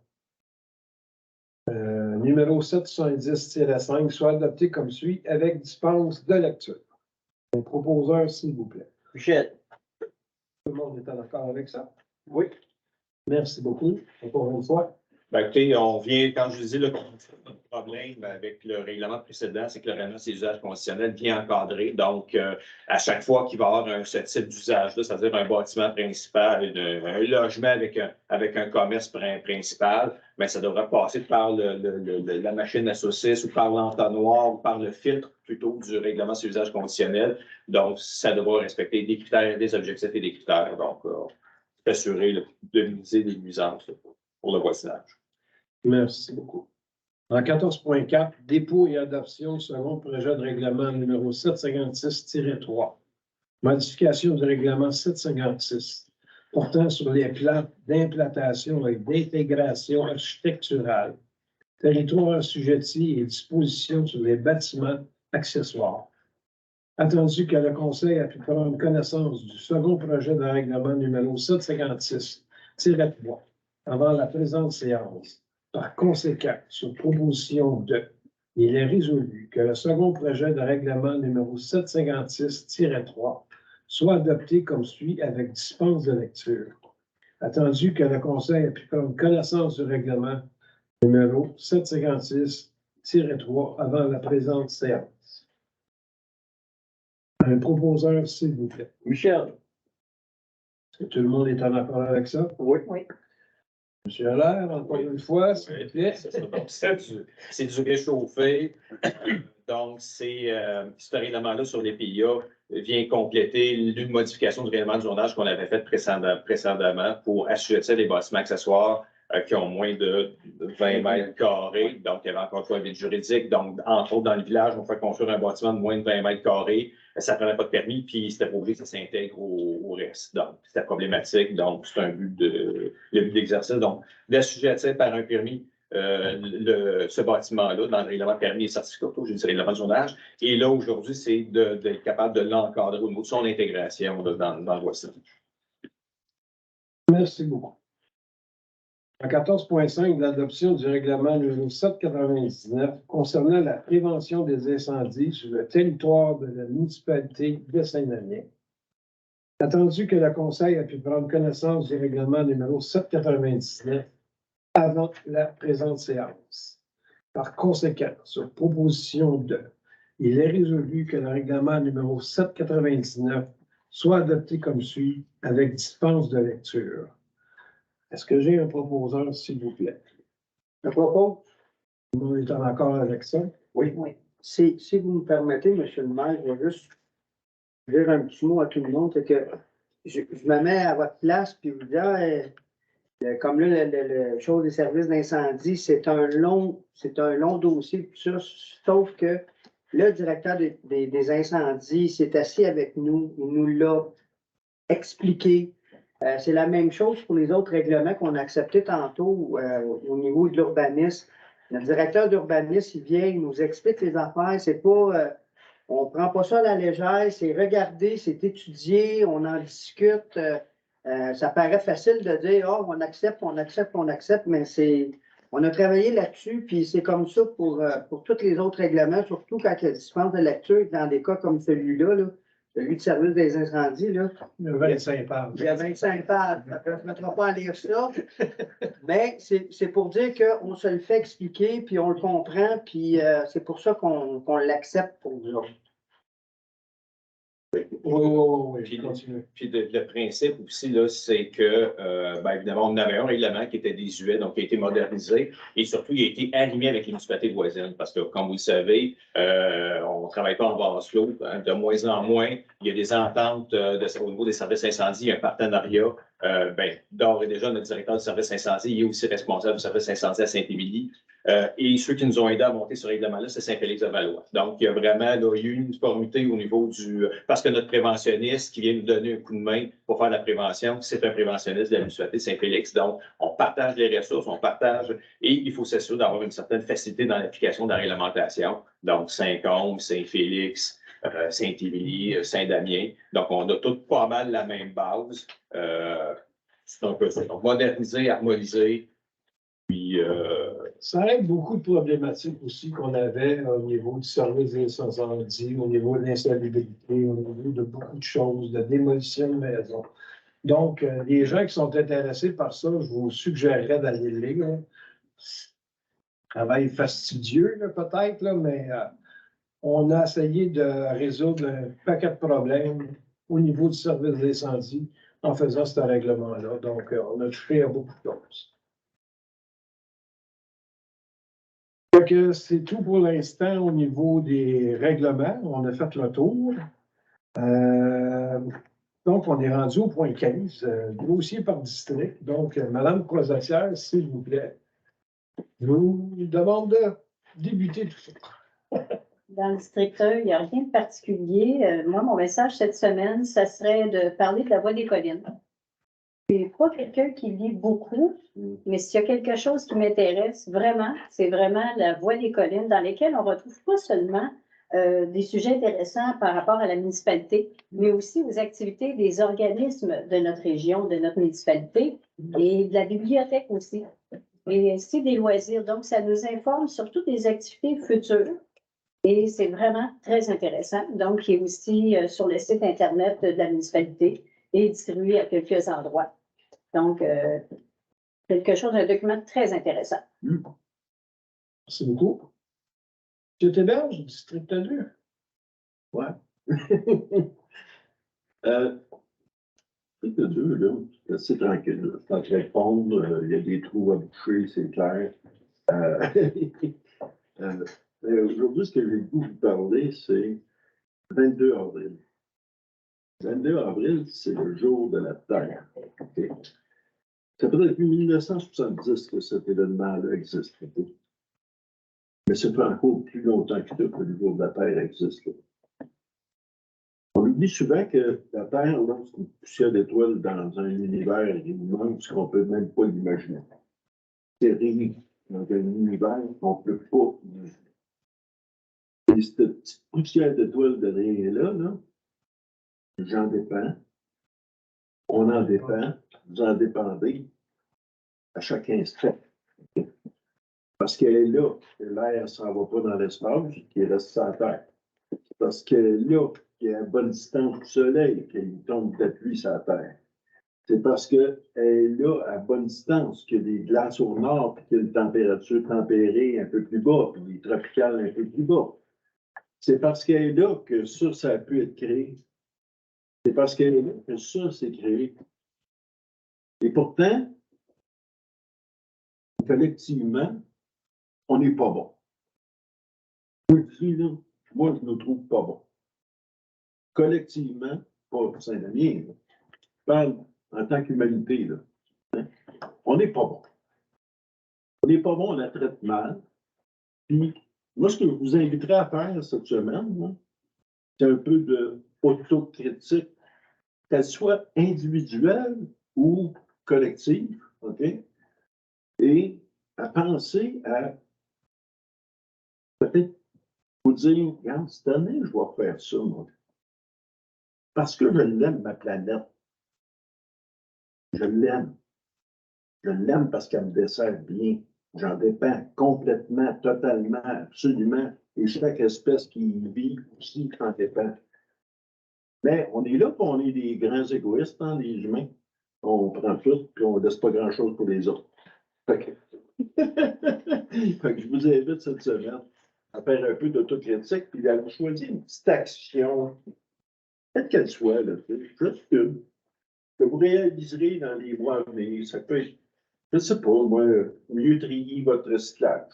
numéro 770-5 soit adopté comme suit avec dispense de lecture. Un proposeur, s'il vous plaît. Michel. Tout le monde est en accord avec ça? Oui. Merci beaucoup. Encore une fois. Ben, écoutez, on vient, quand je vous dis, le problème avec le règlement précédent, c'est que le règlement des usages conditionnels vient encadré. Donc, à chaque fois qu'il va y avoir ce type d'usage-là, c'est-à-dire un bâtiment principal, un logement avec un commerce principal, bien, ça devra passer par la machine à saucisse ou par l'entonnoir ou par le filtre plutôt du règlement des usages conditionnels. Donc, ça devra respecter des critères, des objectifs et des critères. Donc, assurer de minimiser les nuisances pour le voisinage. Merci beaucoup. En 14.4, dépôt et adoption selon projet de règlement numéro 756-3. Modification du règlement 756 portant sur les plans d'implantation et d'intégration architecturale, territoire assujetti et dispositions sur les bâtiments accessoires. Attendu que le Conseil a pu prendre connaissance du second projet de règlement numéro 756-3 avant la présente séance. Par conséquent, sur proposition de, il est résolu que le second projet de règlement numéro 756-3 soit adopté comme suit avec dispense de lecture. Attendu que le Conseil a pu prendre connaissance du règlement numéro 756-3 avant la présente séance. Un proposeur, s'il vous plaît. Michel. Est-ce que tout le monde est en accord avec ça? Oui. Monsieur Allaire, encore une fois, s'il vous plaît. C'est du réchauffé. Donc, ce règlement-là sur les PIA vient compléter une modification du règlement de zonage qu'on avait fait précédemment pour assujettir les bâtiments accessoires qui ont moins de 20 mètres carrés. Donc, il y avait encore une fois un vide juridique. Donc, entre autres, dans le village, on fait construire un bâtiment de moins de 20 mètres carrés. Ça ne prenait pas de permis, puis c'était prouvé que ça s'intègre au reste. Donc, c'était problématique. Donc, c'est le but d'exercice. Donc, d'assujettir par un permis ce bâtiment-là dans le règlement permis et certificat, je dirais règlement de zonage. Et là, aujourd'hui, c'est d'être capable de l'encadrer au niveau de son intégration là, dans le voici. Merci beaucoup. En 14.5, l'adoption du règlement numéro 799 concernant la prévention des incendies sur le territoire de la municipalité de Saint-Denis. Attendu que le Conseil a pu prendre connaissance du règlement numéro 799 avant la présente séance. Par conséquent, sur proposition de, il est résolu que le règlement numéro 799 soit adopté comme suit avec dispense de lecture. Est-ce que j'ai un proposeur, s'il vous plaît? Je propose. Tout le monde est en accord avec ça? Oui. Si vous me permettez, M. le maire, je vais juste dire un petit mot à tout le monde, c'est que je me mets à votre place puis vous dire, comme là, le chose des services d'incendie, c'est un long dossier, tout ça, sauf que le directeur des incendies s'est assis avec nous, il nous l'a expliqué. C'est la même chose pour les autres règlements qu'on a acceptés tantôt au niveau de l'urbanisme. Le directeur d'urbanisme, il vient, il nous explique les affaires. C'est pas, on ne prend pas ça à la légère, c'est regardé, c'est étudié, on en discute. Ça paraît facile de dire, oh, on accepte, mais on a travaillé là-dessus, puis c'est comme ça pour tous les autres règlements, surtout quand il y a dispense de lecture, dans des cas comme celui-là, là. Celui de service des incendies, là. Il y a 25 pages. Il y a 25 pages. Je ne mettrai pas à lire ça. Mais c'est pour dire qu'on se le fait expliquer, puis on le comprend, puis c'est pour ça qu'on l'accepte pour nous autres. Oui, continue. Puis le principe aussi, là, c'est que, évidemment, on avait un règlement qui était désuet, donc qui a été modernisé, et surtout, il a été aligné avec les municipalités voisines, parce que, comme vous le savez, on ne travaille pas en vase clos, hein, de moins en moins. Il y a des ententes au niveau des services incendies, il y a un partenariat. D'ores et déjà, notre directeur du service incendie, il est aussi responsable du service incendie à Saint-Émilie. Et ceux qui nous ont aidés à monter ce règlement-là, c'est Saint-Félix-de-Valois. Donc, il y a vraiment là, il y a eu une uniformité au niveau parce que notre préventionniste qui vient nous donner un coup de main pour faire la prévention, c'est un préventionniste de la municipalité de Saint-Félix. Donc, on partage les ressources, et il faut s'assurer d'avoir une certaine facilité dans l'application de la réglementation. Donc, Saint-Côme, Saint-Félix, Saint-Émilie, Saint-Damien. Donc, on a tous pas mal la même base. C'est un peu ça. Donc, moderniser, harmoniser, puis... Ça règle beaucoup de problématiques aussi qu'on avait au niveau du service des incendies, au niveau de l'insalubrité, au niveau de beaucoup de choses, de démolition de maisons. Donc, les gens qui sont intéressés par ça, je vous suggérerais d'aller le lire. Travail fastidieux, peut-être, mais on a essayé de résoudre un paquet de problèmes au niveau du service d'incendie en faisant ce règlement-là. Donc, on a touché à beaucoup de choses. C'est tout pour l'instant au niveau des règlements. On a fait le tour. Donc, on est rendu au point 15, dossier par district. Donc, Mme Croisatière, s'il vous plaît, je vous demande de débuter tout ça. Dans le district 1, il n'y a rien de particulier. Moi, mon message cette semaine, ça serait de parler de la Voie des collines. Je ne suis pas quelqu'un qui lit beaucoup, mais s'il y a quelque chose qui m'intéresse vraiment, c'est vraiment la Voie des collines dans lesquelles on ne retrouve pas seulement des sujets intéressants par rapport à la municipalité, mais aussi aux activités des organismes de notre région, de notre municipalité et de la bibliothèque aussi. Et aussi des loisirs. Donc, ça nous informe sur toutes les activités futures. Et c'est vraiment très intéressant. Donc, il est aussi sur le site Internet de la municipalité et distribué à quelques endroits. Donc, quelque chose, un document très intéressant. Merci beaucoup. M. Théberge, district 2. Ouais. District 2, là, c'est assez tranquille. Quand tu répondre, il y a des trous à boucher, c'est clair. Aujourd'hui, ce que j'ai voulu vous parler, c'est 22 avril. 22 avril, c'est le jour de la Terre. Okay. Ça fait depuis 1970 que cet événement-là existe. Okay. Mais ça fait encore plus longtemps que le jour de la Terre existe. On oublie souvent que la Terre, c'est une poussière d'étoiles dans un univers immense qu'on ne peut même pas l'imaginer. C'est rien. dans un univers qu'on ne peut pas imaginer. Et cette petite poussière d'étoile de rien là, j'en dépends, on en dépend, vous en dépendez à chaque instant. Parce qu'elle est là, que l'air ne s'en va pas dans l'espace, qu'il reste sur la Terre. Parce qu'elle est là, qu'il y a une bonne distance du Soleil, qu'il tombe de la pluie sur la Terre. C'est parce qu'elle est là, à bonne distance, qu'il y a des glaces au nord, puis qu'il y a une température tempérée un peu plus bas, puis des tropicales un peu plus bas. C'est parce qu'elle est là que ça a pu être créé. C'est parce qu'elle est là que ça s'est créé. Et pourtant, collectivement, on n'est pas bon. Moi, je dis, là, moi, je ne nous trouve pas bon. Collectivement, pas Saint-Damien, je parle en tant qu'humanité, là. Hein? On n'est pas bon. On n'est pas bon, on la traite mal. Puis, moi, ce que je vous inviterais à faire cette semaine, là, c'est un peu d'autocritique, qu'elle soit individuelle ou collective, OK? Et à penser à peut-être vous dire, regarde, cette année, je vais faire ça, moi. Parce que je l'aime, ma planète. Je l'aime. Je l'aime parce qu'elle me dessert bien. J'en dépends complètement, totalement, absolument. Et chaque espèce qui y vit aussi en dépend. Mais on est là, puis on est des grands égoïstes, hein, les humains. On prend tout, puis on ne laisse pas grand-chose pour les autres. Fait que... fait que je vous invite cette semaine à faire un peu d'autocritique, puis à choisir une petite action, quelle qu'elle soit, là, juste une, que vous réaliserez dans les mois à venir. Ça peut être, je ne sais pas, moi, mieux trier votre recyclage,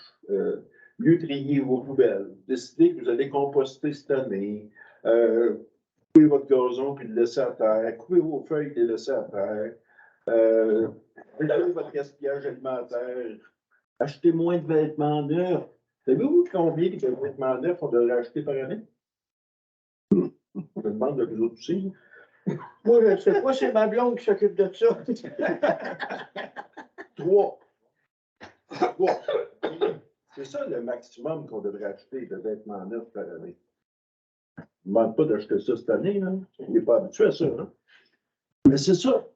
mieux trier vos poubelles, décider que vous allez composter cette année, couper votre gazon puis le laisser à terre, couper vos feuilles et les laisser à terre, réduire votre gaspillage alimentaire, acheter moins de vêtements neufs. Savez-vous combien de vêtements neufs on devrait acheter par année? Je me demande de vous autres aussi. Moi, je ne sais pas, c'est ma blonde qui s'occupe de ça. 3. C'est ça le maximum qu'on devrait acheter de vêtements neufs par année. Je ne demande pas d'acheter ça cette année, là. On n'est pas habitué à ça. Hein? Mais c'est ça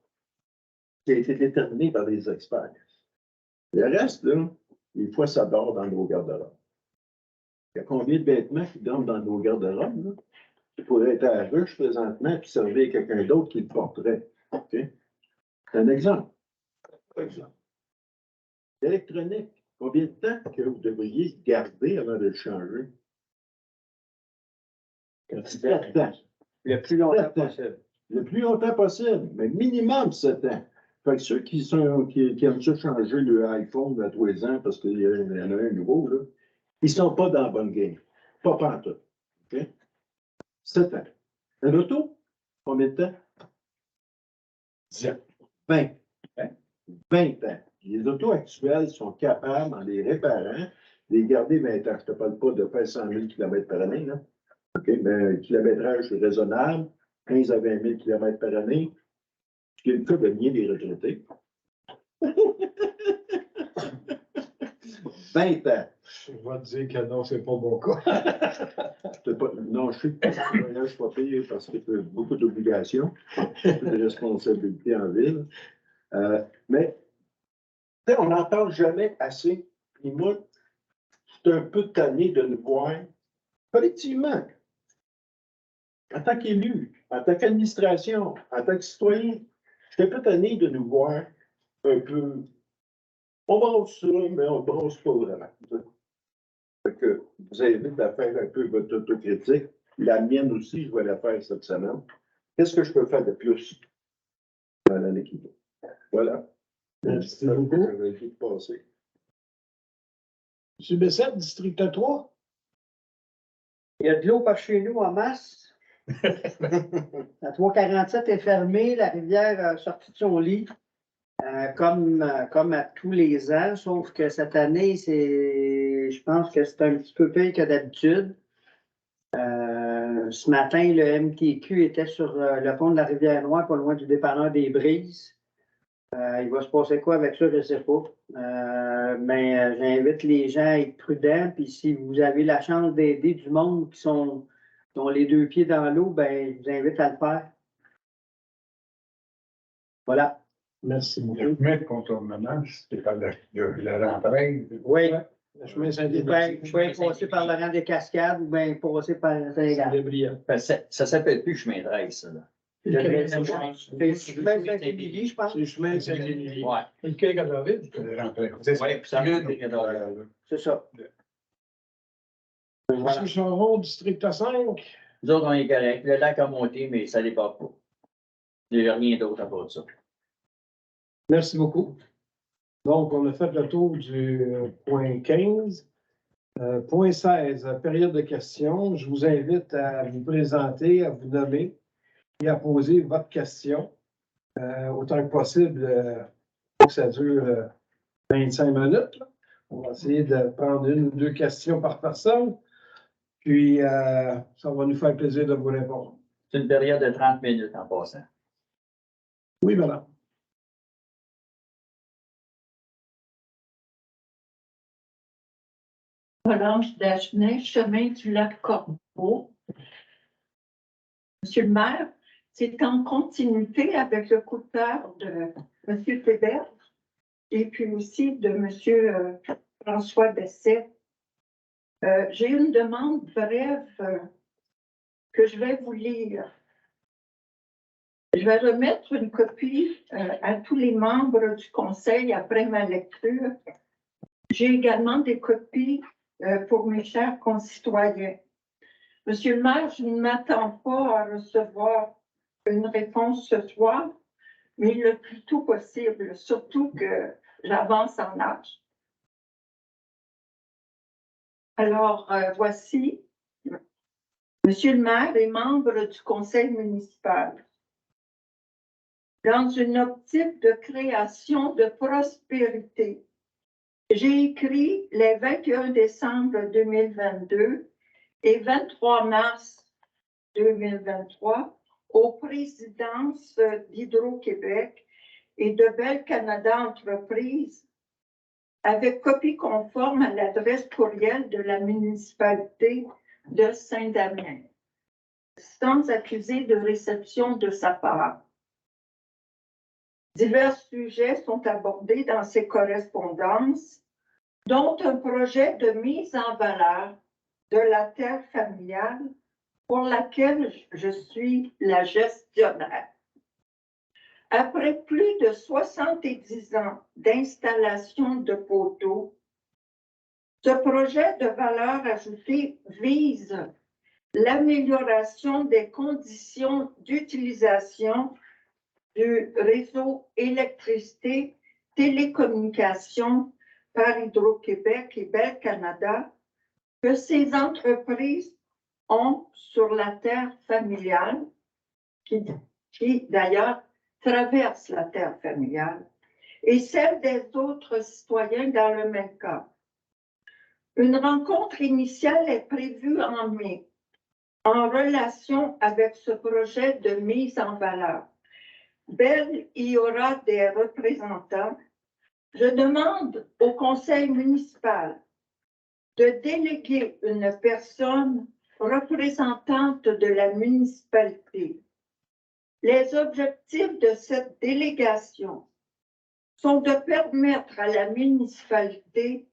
qui a été déterminé par les experts. Le reste, là, des fois, ça dort dans nos garde-robes. Il y a combien de vêtements qui dorment dans nos garde-robes, là? Qui pourraient être à la ruche présentement et servir à quelqu'un d'autre qui le porterait. Okay? C'est un exemple. Par exemple. L'électronique, combien de temps que vous devriez garder avant de le changer? 7 ans. Le plus longtemps possible. Le plus longtemps possible, mais minimum 7 ans. Fait que ceux qui aiment ça changer le iPhone à tous les ans parce qu'il y en a un nouveau, là, ils ne sont pas dans la bonne game. Pas pantoute. OK? 7 ans. Un auto, combien de temps? 10 ans. 20. 20 ans. Les autos actuelles sont capables, en les réparant, de les garder 20 ans. Je ne te parle pas de faire 100 000 km par année. Là. OK? Mais le kilométrage est raisonnable, 15 à 20 000 km par année. Ce qui est le cas de bien des retraités. 20 ans. Je vais te dire que non, c'est pas mon cas. Non, je sais que le voyage pas payé parce que tu as beaucoup d'obligations, beaucoup de responsabilités en ville. Mais on n'en parle jamais assez. Et moi, c'est un peu tanné de nous voir collectivement, en tant qu'élu, en tant qu'administration, en tant que citoyen, je suis un peu tanné de nous voir un peu. On brasse ça, mais on ne brasse pas vraiment. Fait que vous invite à faire un peu votre autocritique. La mienne aussi, je vais la faire cette semaine. Qu'est-ce que je peux faire de plus dans l'année qui vient? Voilà. Merci beaucoup. J'avais tout passé. M. Bessette, district 3. Il y a de l'eau par chez nous en masse. La 347 est fermée, la rivière a sorti de son lit, comme à tous les ans, sauf que cette année, je pense que c'est un petit peu pire que d'habitude. Ce matin, le MTQ était sur le pont de la Rivière-Noire, pas loin du dépanneur des Brises. Il va se passer quoi avec ça, je ne sais pas. Mais j'invite les gens à être prudents. Puis si vous avez la chance d'aider du monde qui ont les deux pieds dans l'eau, ben, je vous invite à le faire. Voilà. Merci beaucoup. Le chemin de contournement, c'est par la rentrée. Oui. Le chemin Vous Saint-Denis. pouvez passer par le rang des Cascades ou bien passer par Saint-Gall. Saint-Gabriel. Ça s'appelle plus chemin de rail, ça, là. C'est le chemin Saint-Émilie, je pense. C'est le chemin Saint-Denis. Ouais. Et le quai Gabriel. La rentrée. Ouais, puis ça, C'est ça. Monsieur Charon, district 5. nous autres, on est correct. Le lac a monté, mais ça dépasse pas. Il n'y a rien d'autre à part de ça. Merci beaucoup. Donc, on a fait le tour du point 15. Point 16, période de questions. Je vous invite à vous présenter, à vous nommer et à poser votre question. Autant que possible, faut que ça dure 25 minutes. Là. On va essayer de prendre 1 ou 2 questions par personne. Puis, ça va nous faire plaisir de vous répondre. C'est une période de 30 minutes en passant. Oui, madame. Solange Dagenet, chemin du lac Corbeau. Monsieur le maire, c'est en continuité avec le coup de cœur de Monsieur Thébert et puis aussi de Monsieur François Besset. J'ai une demande brève que je vais vous lire. Je vais remettre une copie à tous les membres du conseil après ma lecture. J'ai également des copies pour mes chers concitoyens. Monsieur le maire, je ne m'attends pas à recevoir une réponse ce soir, mais le plus tôt possible, surtout que j'avance en âge. Alors, voici, Monsieur le maire et membres du conseil municipal. Dans une optique de création de prospérité, j'ai écrit les 21 décembre 2022 et 23 mars 2023 aux présidences d'Hydro-Québec et de Bell Canada Entreprises avec copie conforme à l'adresse courriel de la municipalité de Saint-Damien, sans accuser de réception de sa part. Divers sujets sont abordés dans ces correspondances, dont un projet de mise en valeur de la terre familiale pour laquelle je suis la gestionnaire. Après plus de 70 ans d'installation de poteaux, ce projet de valeur ajoutée vise l'amélioration des conditions d'utilisation du réseau électricité télécommunications par Hydro-Québec et Bell Canada que ces entreprises ont sur la terre familiale, qui d'ailleurs traverse la terre familiale, et celle des autres citoyens dans le même cas. Une rencontre initiale est prévue en mai en relation avec ce projet de mise en valeur. Bell y aura des représentants. Je demande au conseil municipal de déléguer une personne représentante de la municipalité. Les objectifs de cette délégation sont de permettre à la municipalité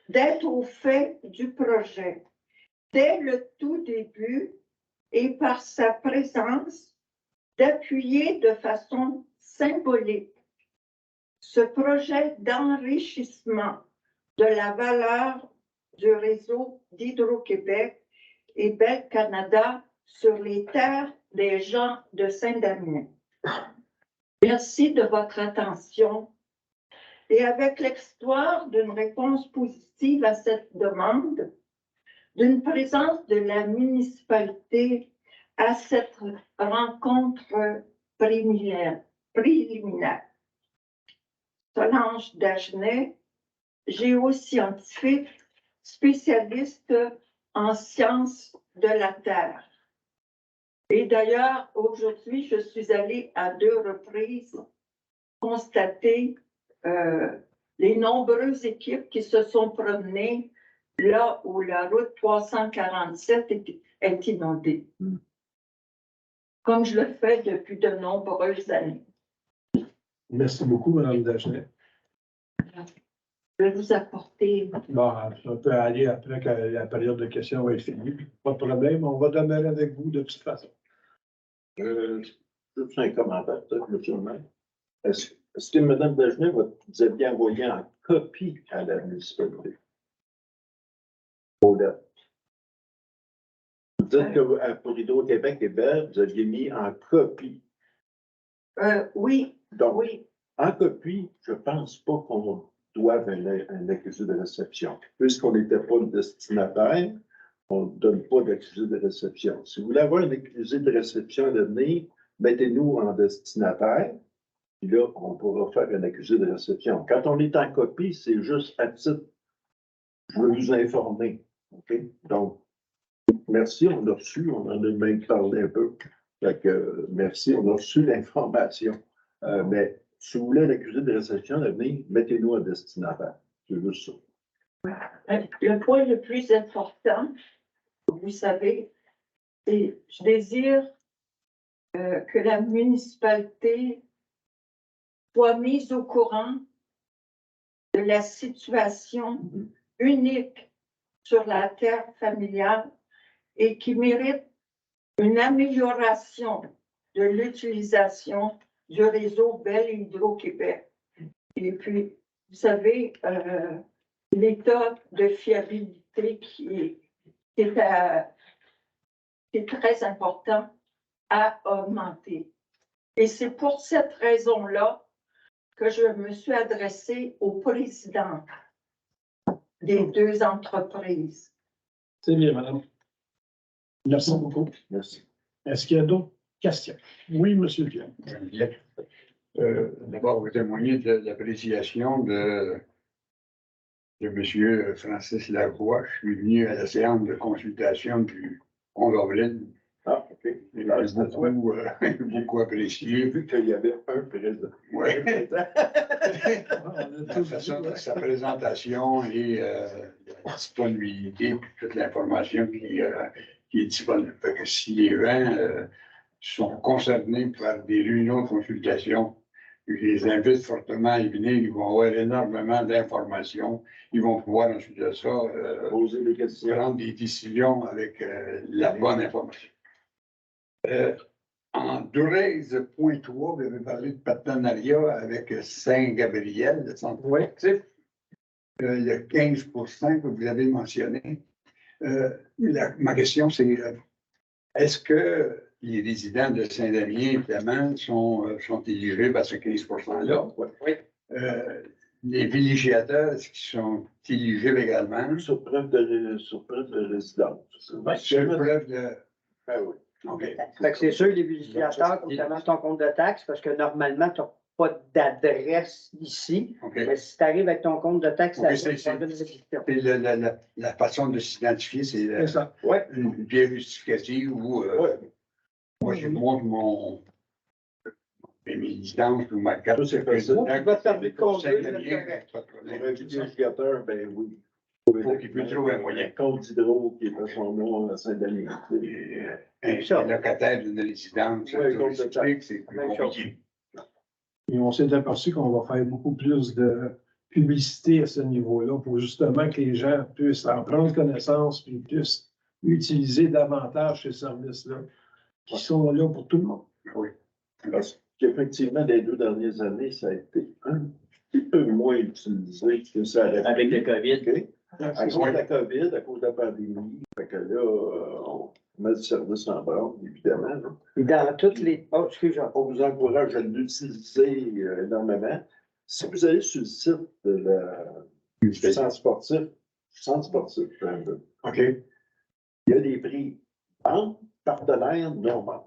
d'être au fait du projet dès le tout début et par sa présence d'appuyer de façon symbolique ce projet d'enrichissement de la valeur du réseau d'Hydro-Québec et Bell Canada sur les terres des gens de Saint-Damien. Merci de votre attention et avec l'espoir d'une réponse positive à cette demande, d'une présence de la municipalité à cette rencontre préliminaire. Solange Dagenet, géoscientifique, spécialiste en sciences de la Terre. Et d'ailleurs, aujourd'hui, je suis allée à 2 reprises constaté les nombreuses équipes qui se sont promenées là où la route 347 est inondée. Comme je le fais depuis de nombreuses années. Merci beaucoup, Mme Dagenet. Je vais vous apporter. Bon, on peut aller après que la période de questions va être finie. Pas de problème, on va demeurer avec vous de toute façon. Juste un commentaire, peut-être, M. le maire. Est-ce que Mme Dagenet vous a bien envoyé en copie à la municipalité? Aux lettres. Vous dites que pour Hydro-Québec et Bell, vous aviez mis en copie. Oui, Donc, oui. en copie, je ne pense pas qu'on doive un accusé de réception. Puisqu'on n'était pas le destinataire, on ne donne pas d'accusé de réception. Si vous voulez avoir un accusé de réception à l'avenir, mettez-nous en destinataire, puis là, on pourra faire un accusé de réception. Quand on est en copie, c'est juste à titre, je veux vous informer. OK? Donc, merci, on a reçu, on en a même parlé un peu. Fait que, merci, on a reçu l'information. Mais si vous voulez l'accusé de réception à l'avenir, mettez-nous en destinataire. C'est juste ça. Le point le plus important, vous savez, c'est je désire que la municipalité soit mise au courant de la situation unique sur la terre familiale et qui mérite une amélioration de l'utilisation du réseau Bell Hydro-Québec. Et puis, vous savez, l'état de fiabilité qui est très important à augmenter. Et c'est pour cette raison-là que je me suis adressée au président des deux entreprises. C'est bien, madame. Merci beaucoup. Merci. Est-ce qu'il y a d'autres questions? Oui, monsieur Pierre. D'abord, vous témoignez de l'appréciation de M. Francis Lavoie. Je suis venu à la séance de consultation du 11 avril. Ah, OK. Il m'a beaucoup apprécié. J'ai vu qu'il y avait un président. Oui. Sa présentation et la disponibilité, puis toute l'information qui est disponible. Fait que si les gens sont concernés par des réunions de consultation, je les invite fortement à y venir. Ils vont avoir énormément d'informations. Ils vont pouvoir ensuite de ça Poser des questions. prendre des décisions avec la bonne information. En 13.3, vous avez parlé de partenariat avec Saint-Gabriel, le centre collectif. Il y a 15% que vous avez mentionné. Ma question, c'est est-ce que les résidents de Saint-Damien, évidemment, sont éligibles à ce 15%-là? Oui. Les villégiateurs, est-ce qu'ils sont éligibles également? Sur preuve de résidence. Sur preuve de... Ah oui. OK. Fait que c'est sûr, les utilisateurs, notamment ton compte de taxe, parce que normalement, tu n'as pas d'adresse ici. Okay. Mais si tu arrives avec ton compte de taxe, Okay, ça c'est donne des questions. la façon de s'identifier, c'est ça. Ouais. Une pièce justificative où moi, je montre mes licences ou ma carte. C'est facile. Ou tu vas te permettre de conduire, Pour un villégiateur, ben oui. Il faut qu'il puisse trouver un moyen. Compte d'hydro qui est à son nom à Saint-Denis. Un locataire d'une résidence touristique, c'est plus compliqué. Et on s'est aperçu qu'on va faire beaucoup plus de publicité à ce niveau-là pour justement que les gens puissent en prendre connaissance et puissent utiliser davantage ces services-là qui sont là pour tout le monde. Oui. Parce qu'effectivement, les 2 dernières années, ça a été un petit peu moins utilisé que ça aurait Avec le COVID. Okay. À cause de la COVID, à cause de la pandémie. Fait que là, on met le service en branle, évidemment. Là. Et dans toutes les. Oh, excuse-moi. On vous encourage à l'utiliser énormément. Si vous allez sur le site du centre sportif, un peu. OK. Il y a des prix banque, partenaire, normal.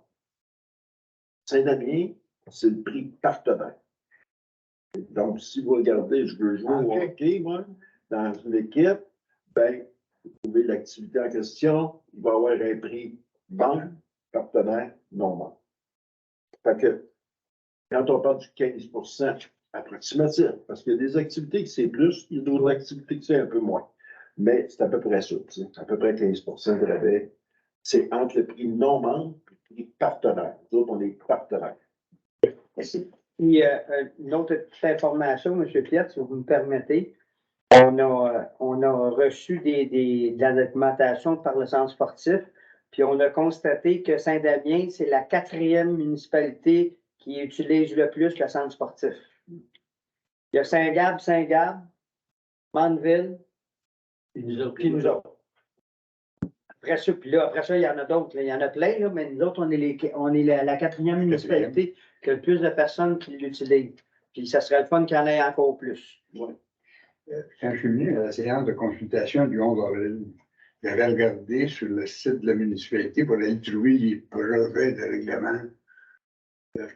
Saint-Damien, c'est le prix partenaire. Donc, si vous regardez, je veux jouer au hockey, moi, dans une équipe, ben, vous trouvez l'activité en question, il va y avoir un prix banque, partenaire, normal. Fait que Quand on parle du 15% approximatif, parce qu'il y a des activités que c'est plus, il y a d'autres activités que c'est un peu moins. Mais c'est à peu près ça, tu sais, à peu près 15% de rabais. C'est entre le prix non membre et le prix partenaire. Nous autres, on est partenaires. Puis, une autre petite information, M. Piette, si vous me permettez. On a reçu de la documentation par le centre sportif, puis on a constaté que Saint-Damien, c'est la 4e municipalité qui utilise le plus le centre sportif. Il y a Saint-Gab, Mandeville, puis nous autres. Après ça, puis là, après ça, il y en a d'autres. Il y en a plein, là, mais nous autres, on est la 4e municipalité qui a le plus de personnes qui l'utilisent. Puis ça serait le fun qu'il y en ait encore plus. Ouais. Quand je suis venu à la séance de consultation du 11 avril, j'avais regardé sur le site de la municipalité pour aller trouver les projets de règlement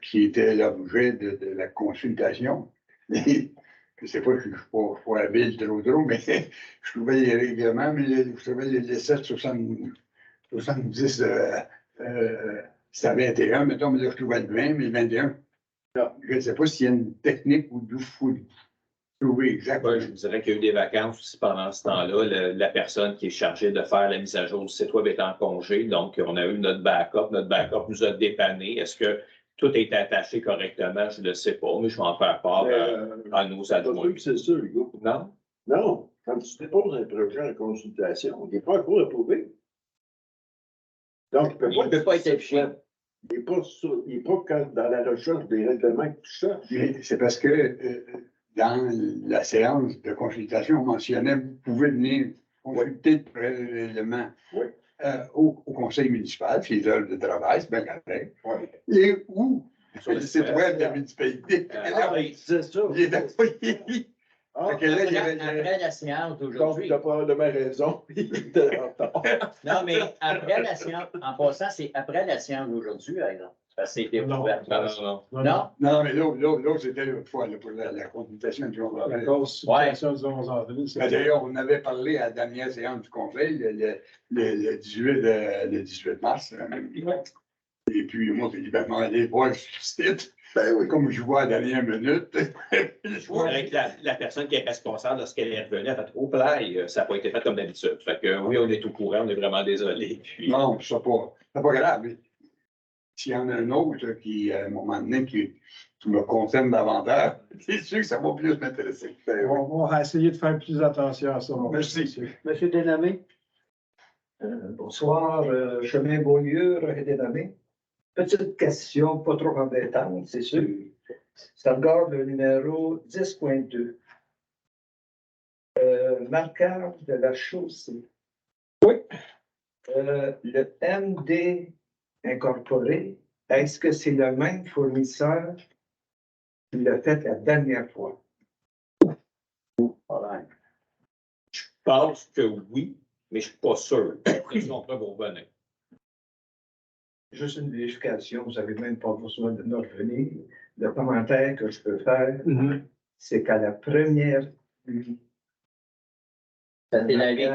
qui étaient l'objet de la consultation. Et, je ne sais pas, je ne suis pas habile trop, mais je trouvais les règlements, mais vous savez, les 770, c'était 21, mettons, mais là, je trouvais le 20, mais le 21. Je ne sais pas s'il y a une technique ou d'où faut trouver exactement. Ouais, je vous dirais qu'il y a eu des vacances aussi pendant ce temps-là. La personne qui est chargée de faire la mise à jour du site web est en congé, donc on a eu notre backup. Notre backup nous a dépanné. Est-ce que tout est attaché correctement? Je ne le sais pas, mais je vais en faire part à nos adjoints. C'est ça, Hugo. Non? Non. Quand tu déposes un projet en consultation, il n'est pas encore approuvé. Donc, il Il ne peut pas être affiché. Il n'est pas dans la recherche des règlements que tu cherches. C'est parce que dans la séance de consultation, on mentionnait vous pouvez venir consulter le règlement au conseil municipal, c'est les heures de travail, c'est bien correct. Et où sur le site web de la municipalité. C'est ça. Il est employé. Après la séance Donc, d'aujourd'hui. tu as probablement raison. Il était en retard. Non, mais après la séance, en passant, c'est après la séance d'aujourd'hui, par exemple. Parce que c'était ouvert. Non? Non, mais l'autre, c'était l'autre fois, là, pour la consultation du 11 avril. La consultation du 11 avril. D'ailleurs, on avait parlé à la dernière séance du conseil, le 18 mars. Et puis, moi, j'ai dit, ben, allez voir le site. Ben oui, comme je vois à la dernière minute. Avec la personne qui est responsable lorsqu'elle est revenue, elle a fait trop play, ça n'a pas été fait comme d'habitude. Fait que oui, on est au courant, on est vraiment désolé. Puis... Non, c'est pas grave. S'il y en a un autre qui, à un moment donné, qui me concerne davantage, c'est sûr que ça va plus m'intéresser. On va essayer de faire plus attention à ça. Merci. Monsieur Dénommé? Bonsoir, chemin Beaulieu, Dénommé. Petite question, pas trop embêtante, c'est sûr. Ça regarde le numéro 10.2. Marquage de la chaussée. Oui. Le MD incorporé, est-ce que c'est le même fournisseur qui l'a fait la dernière fois? Je pense que oui, mais je ne suis pas sûr. Ils ont pas vous revenir. Juste une vérification, vous n'avez même pas besoin de nous revenir. Le commentaire que je peux faire, c'est qu'à la première nuit, Ça t'est lavé.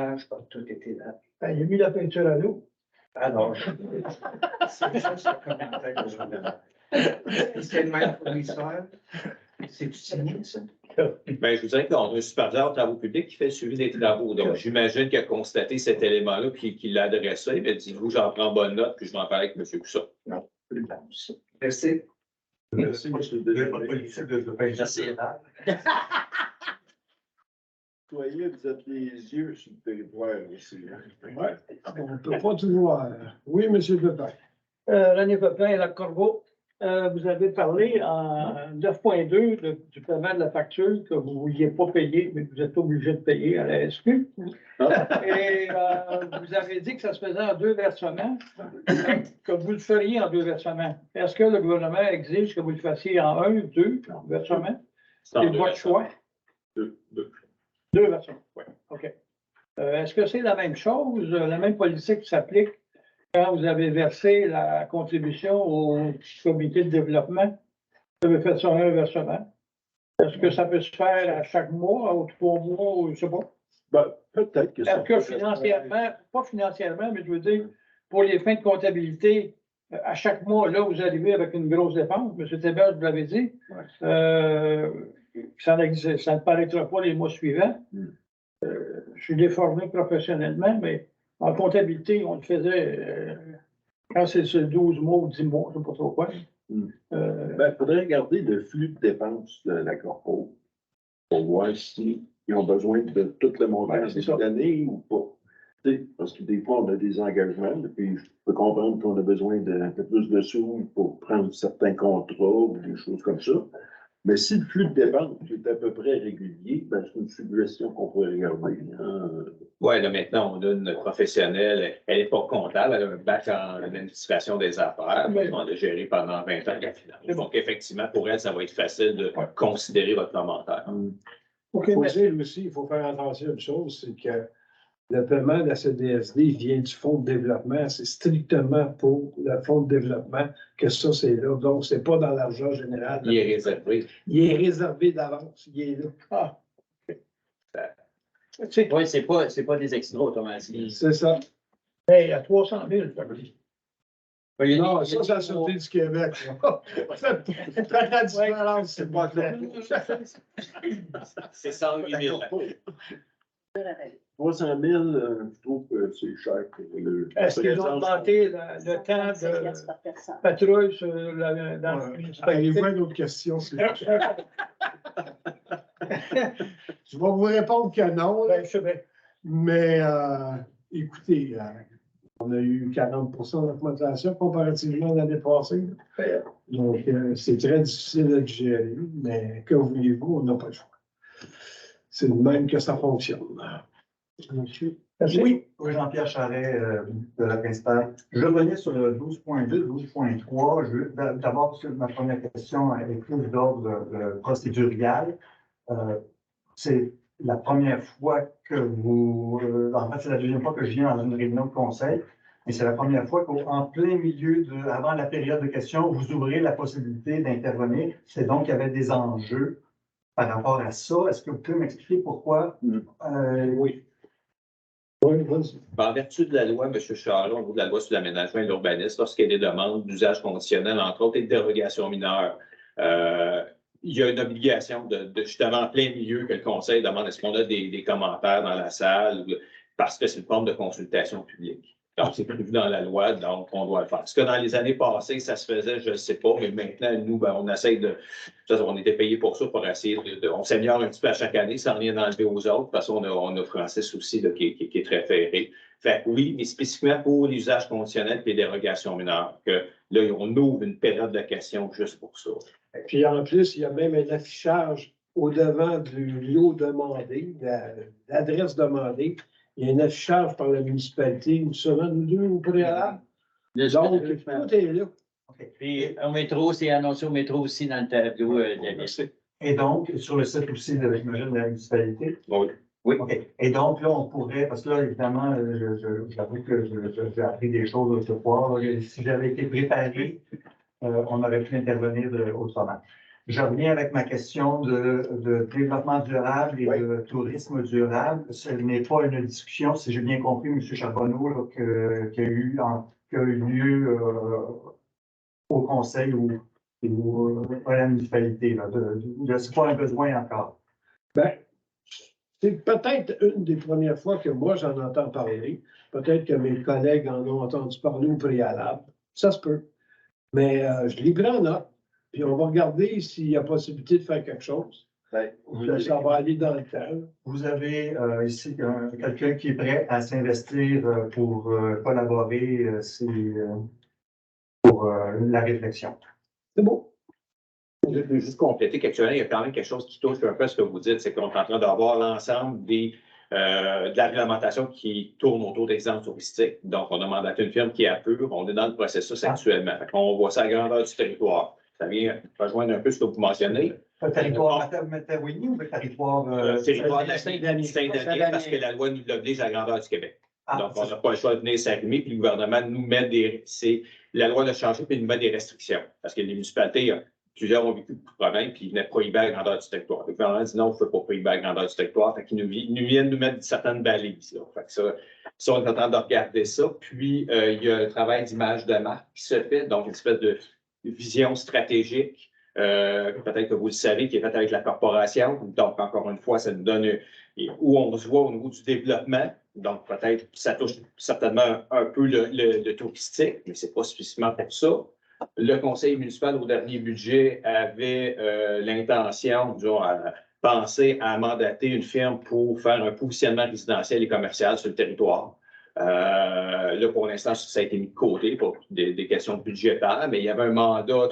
tout était là. Il a mis la peinture à l'eau. Alors, c'est juste le commentaire que je veux donner. C'est le même fournisseur. C'est du signé, ça? Ben, je vous dirais qu'on a un superviseur de travaux publics qui fait le suivi des travaux. Donc, j'imagine qu'il a constaté cet élément-là puis qu'il l'a adressé. Il m'a dit, vous, j'en prends bonne note, puis je vais en parler avec M. Coussa. Merci. Merci, M. Dénommé. Merci. Soyez, vous êtes les yeux sur le territoire aussi. Ouais. On ne peut pas tout voir. Oui, M. Pepin. René Pepin, la Corbeau. Vous avez parlé en 9.2 du paiement de la facture que vous ne vouliez pas payer, mais que vous êtes obligé de payer à la SQ. Et vous avez dit que ça se faisait en 2 versements, que vous le feriez en 2 versements. Est-ce que le gouvernement exige que vous le fassiez en 1, 2 versements? C'est votre choix? 2 versements, oui. OK. Est-ce que c'est la même chose, la même politique qui s'applique quand vous avez versé la contribution au comité de développement? Vous avez fait ça en un versement. Est-ce que ça peut se faire à chaque mois, aux 3 mois, ou je ne sais pas? Ben, peut-être que ça. Est-ce que financièrement, pas financièrement, mais je veux dire, pour les fins de comptabilité, à chaque mois, là, vous arrivez avec une grosse dépense. M. Thébert, vous l'avez dit. Ça ne paraîtra pas les mois suivants. Je suis déformé professionnellement, mais en comptabilité, on le faisait quand c'est sur 12 mois ou 10 mois, je ne sais pas trop quoi. Il faudrait regarder le flux de dépenses de la corpo pour voir s'ils ont besoin de tout le montant cette année ou pas. Parce que des fois, on a des engagements, puis je peux comprendre qu'on a besoin d'un peu plus de sous pour prendre certains contrats ou des choses comme ça. Mais si le flux de dépenses est à peu près régulier, c'est une suggestion qu'on pourrait regarder. Oui, là, maintenant, on a une professionnelle, elle n'est pas comptable, elle a un bac en administration des affaires, mais on l'a géré pendant 20 ans la finance. Donc, effectivement, pour elle, ça va être facile de considérer votre commentaire. OK, mais aussi, il faut faire attention à une chose, c'est que le paiement de la CDSD vient du fonds de développement. C'est strictement pour le fonds de développement que ça, c'est là. Donc, c'est pas dans l'argent général. Il est réservé. Il est réservé d'avance. Il est là. Ah, OK. Oui, c'est pas des extras, autrement dit. C'est ça. Mais à 300 000, ça veut dire. Non, ça, c'est la Sûreté du Québec. Faire la différence, c'est pas clair. C'est 108 000. 300 000, je trouve que c'est cher. Est-ce qu'ils ont augmenté le temps de patrouille dans le municipalité? Avez-vous une autre question? Je vais vous répondre que non. Mais écoutez, on a eu 40 d'augmentation comparativement à l'année passée. Donc, c'est très difficile à gérer, mais que voulez-vous, on n'a pas le choix. C'est de même que ça fonctionne. Monsieur. Oui, Jean-Pierre Charret de la principale. Je revenais sur le 12.2, 12.3. D'abord, ma première question est plus d'ordre procédurial. C'est la première fois que vous... en fait, c'est la deuxième fois que je viens dans une réunion de conseil, mais c'est la première fois qu'en plein milieu, avant la période de questions, vous ouvrez la possibilité d'intervenir. C'est donc qu'il y avait des enjeux par rapport à ça. Est-ce que vous pouvez m'expliquer pourquoi? Oui. En vertu de la loi, M. Charlot, au niveau de la loi sur l'aménagement et l'urbanisme, lorsqu'il y a des demandes d'usage conditionnel, entre autres, et de dérogation mineure, il y a une obligation de justement en plein milieu que le conseil demande est-ce qu'on a des commentaires dans la salle, parce que c'est une forme de consultation publique. Donc, c'est prévu dans la loi, donc on doit le faire. Est-ce que dans les années passées, ça se faisait, je ne sais pas, mais maintenant, nous, on essaie de... On était payé pour ça, pour essayer on s'améliore un petit peu à chaque année sans rien enlever aux autres, parce qu'on a Francis aussi là, qui est très ferré. Fait oui, mais spécifiquement pour l'usage conditionnel et les dérogations mineures, que là, on ouvre une période de questions juste pour ça. Puis en plus, il y a même un affichage au-devant du lot demandé, de l'adresse demandée. Il y a un affichage par la municipalité une semaine ou deux au préalable. Donc, tout est là. Okay. Puis au métro, c'est annoncé au métro aussi dans le tableau de la liste. Et donc, sur le site aussi, j'imagine, de la municipalité? Oui. Oui. OK. Et donc, là, on pourrait, parce que là, évidemment, j'avoue que j'ai appris des choses ce soir. Si j'avais été préparé, on aurait pu intervenir autrement. Je reviens avec ma question de développement durable et de tourisme durable. Ce n'est pas une discussion, si j'ai bien compris, M. Charbonneau, qui a eu lieu au conseil ou à la municipalité. C'est pas un besoin encore. Bien, c'est peut-être une des premières fois que moi j'en entends parler. Peut-être que mes collègues en ont entendu parler au préalable. Ça se peut. Mais je l'ai pris en note. Puis on va regarder s'il y a possibilité de faire quelque chose. Ça va aller dans le temps. Vous avez ici quelqu'un qui est prêt à s'investir pour collaborer pour la réflexion. C'est beau. Je veux juste compléter quelque chose. Il y a quand même quelque chose qui touche un peu à ce que vous dites, c'est qu'on est en train d'avoir l'ensemble de la réglementation qui tourne autour des centres touristiques. Donc, on a mandaté une firme qui appure. On est dans le processus actuellement. On voit ça à la grandeur du territoire. Ça vient rejoindre un peu ce que vous mentionnez. Le territoire Matawini ou le territoire... territoire de la Saint-Denis, parce que la loi nous l'oblige à la grandeur du Québec. Donc, on n'a pas le choix de venir s'arrimer, puis le gouvernement nous met la loi de changer, puis nous met des restrictions. Parce que les municipalités, plusieurs ont vécu beaucoup de problèmes, puis ils venaient prohiber à la grandeur du territoire. Le gouvernement dit non, il ne faut pas prohiber à la grandeur du territoire. Fait qu'ils nous viennent nous mettre certaines balises. Là. Fait que ça, on est en train de regarder ça. Puis, il y a un travail d'image de marque qui se fait, donc une espèce de vision stratégique. Peut-être que vous le savez, qui est faite avec la corporation. Donc, encore une fois, ça nous donne où on se voit au niveau du développement. Donc, peut-être que ça touche certainement un peu le touristique, mais ce n'est pas spécifiquement pour ça. Le conseil municipal, au dernier budget, avait l'intention, disons, à penser à mandater une firme pour faire un positionnement résidentiel et commercial sur le territoire. Là, pour l'instant, ça a été mis de côté pour des questions budgétaires, mais il y avait un mandat.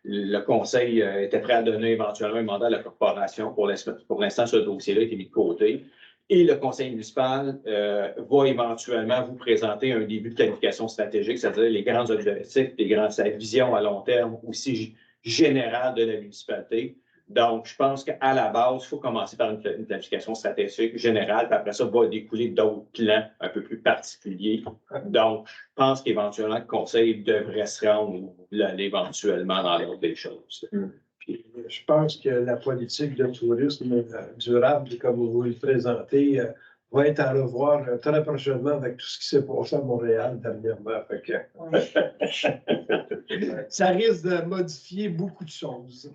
Le conseil était prêt à donner éventuellement un mandat à la corporation. Pour l'instant, ce dossier-là a été mis de côté. Et le conseil municipal va éventuellement vous présenter un début de planification stratégique, c'est-à-dire les grands objectifs, sa vision à long terme aussi générale de la municipalité. Donc, je pense qu'à la base, il faut commencer par une planification stratégique générale, puis après ça, va découler d'autres plans un peu plus particuliers. Donc, je pense qu'éventuellement, le conseil devrait se rendre éventuellement dans l'ordre des choses. Puis, je pense que la politique de tourisme durable, comme vous le présentez, va être à revoir très prochainement avec tout ce qui s'est passé à Montréal dernièrement. Fait que... ça risque de modifier beaucoup de choses.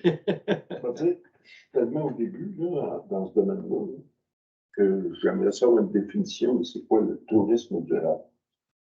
Je vais dire, tellement au début, là, dans ce domaine-là, que j'aimerais savoir une définition de c'est quoi le tourisme durable.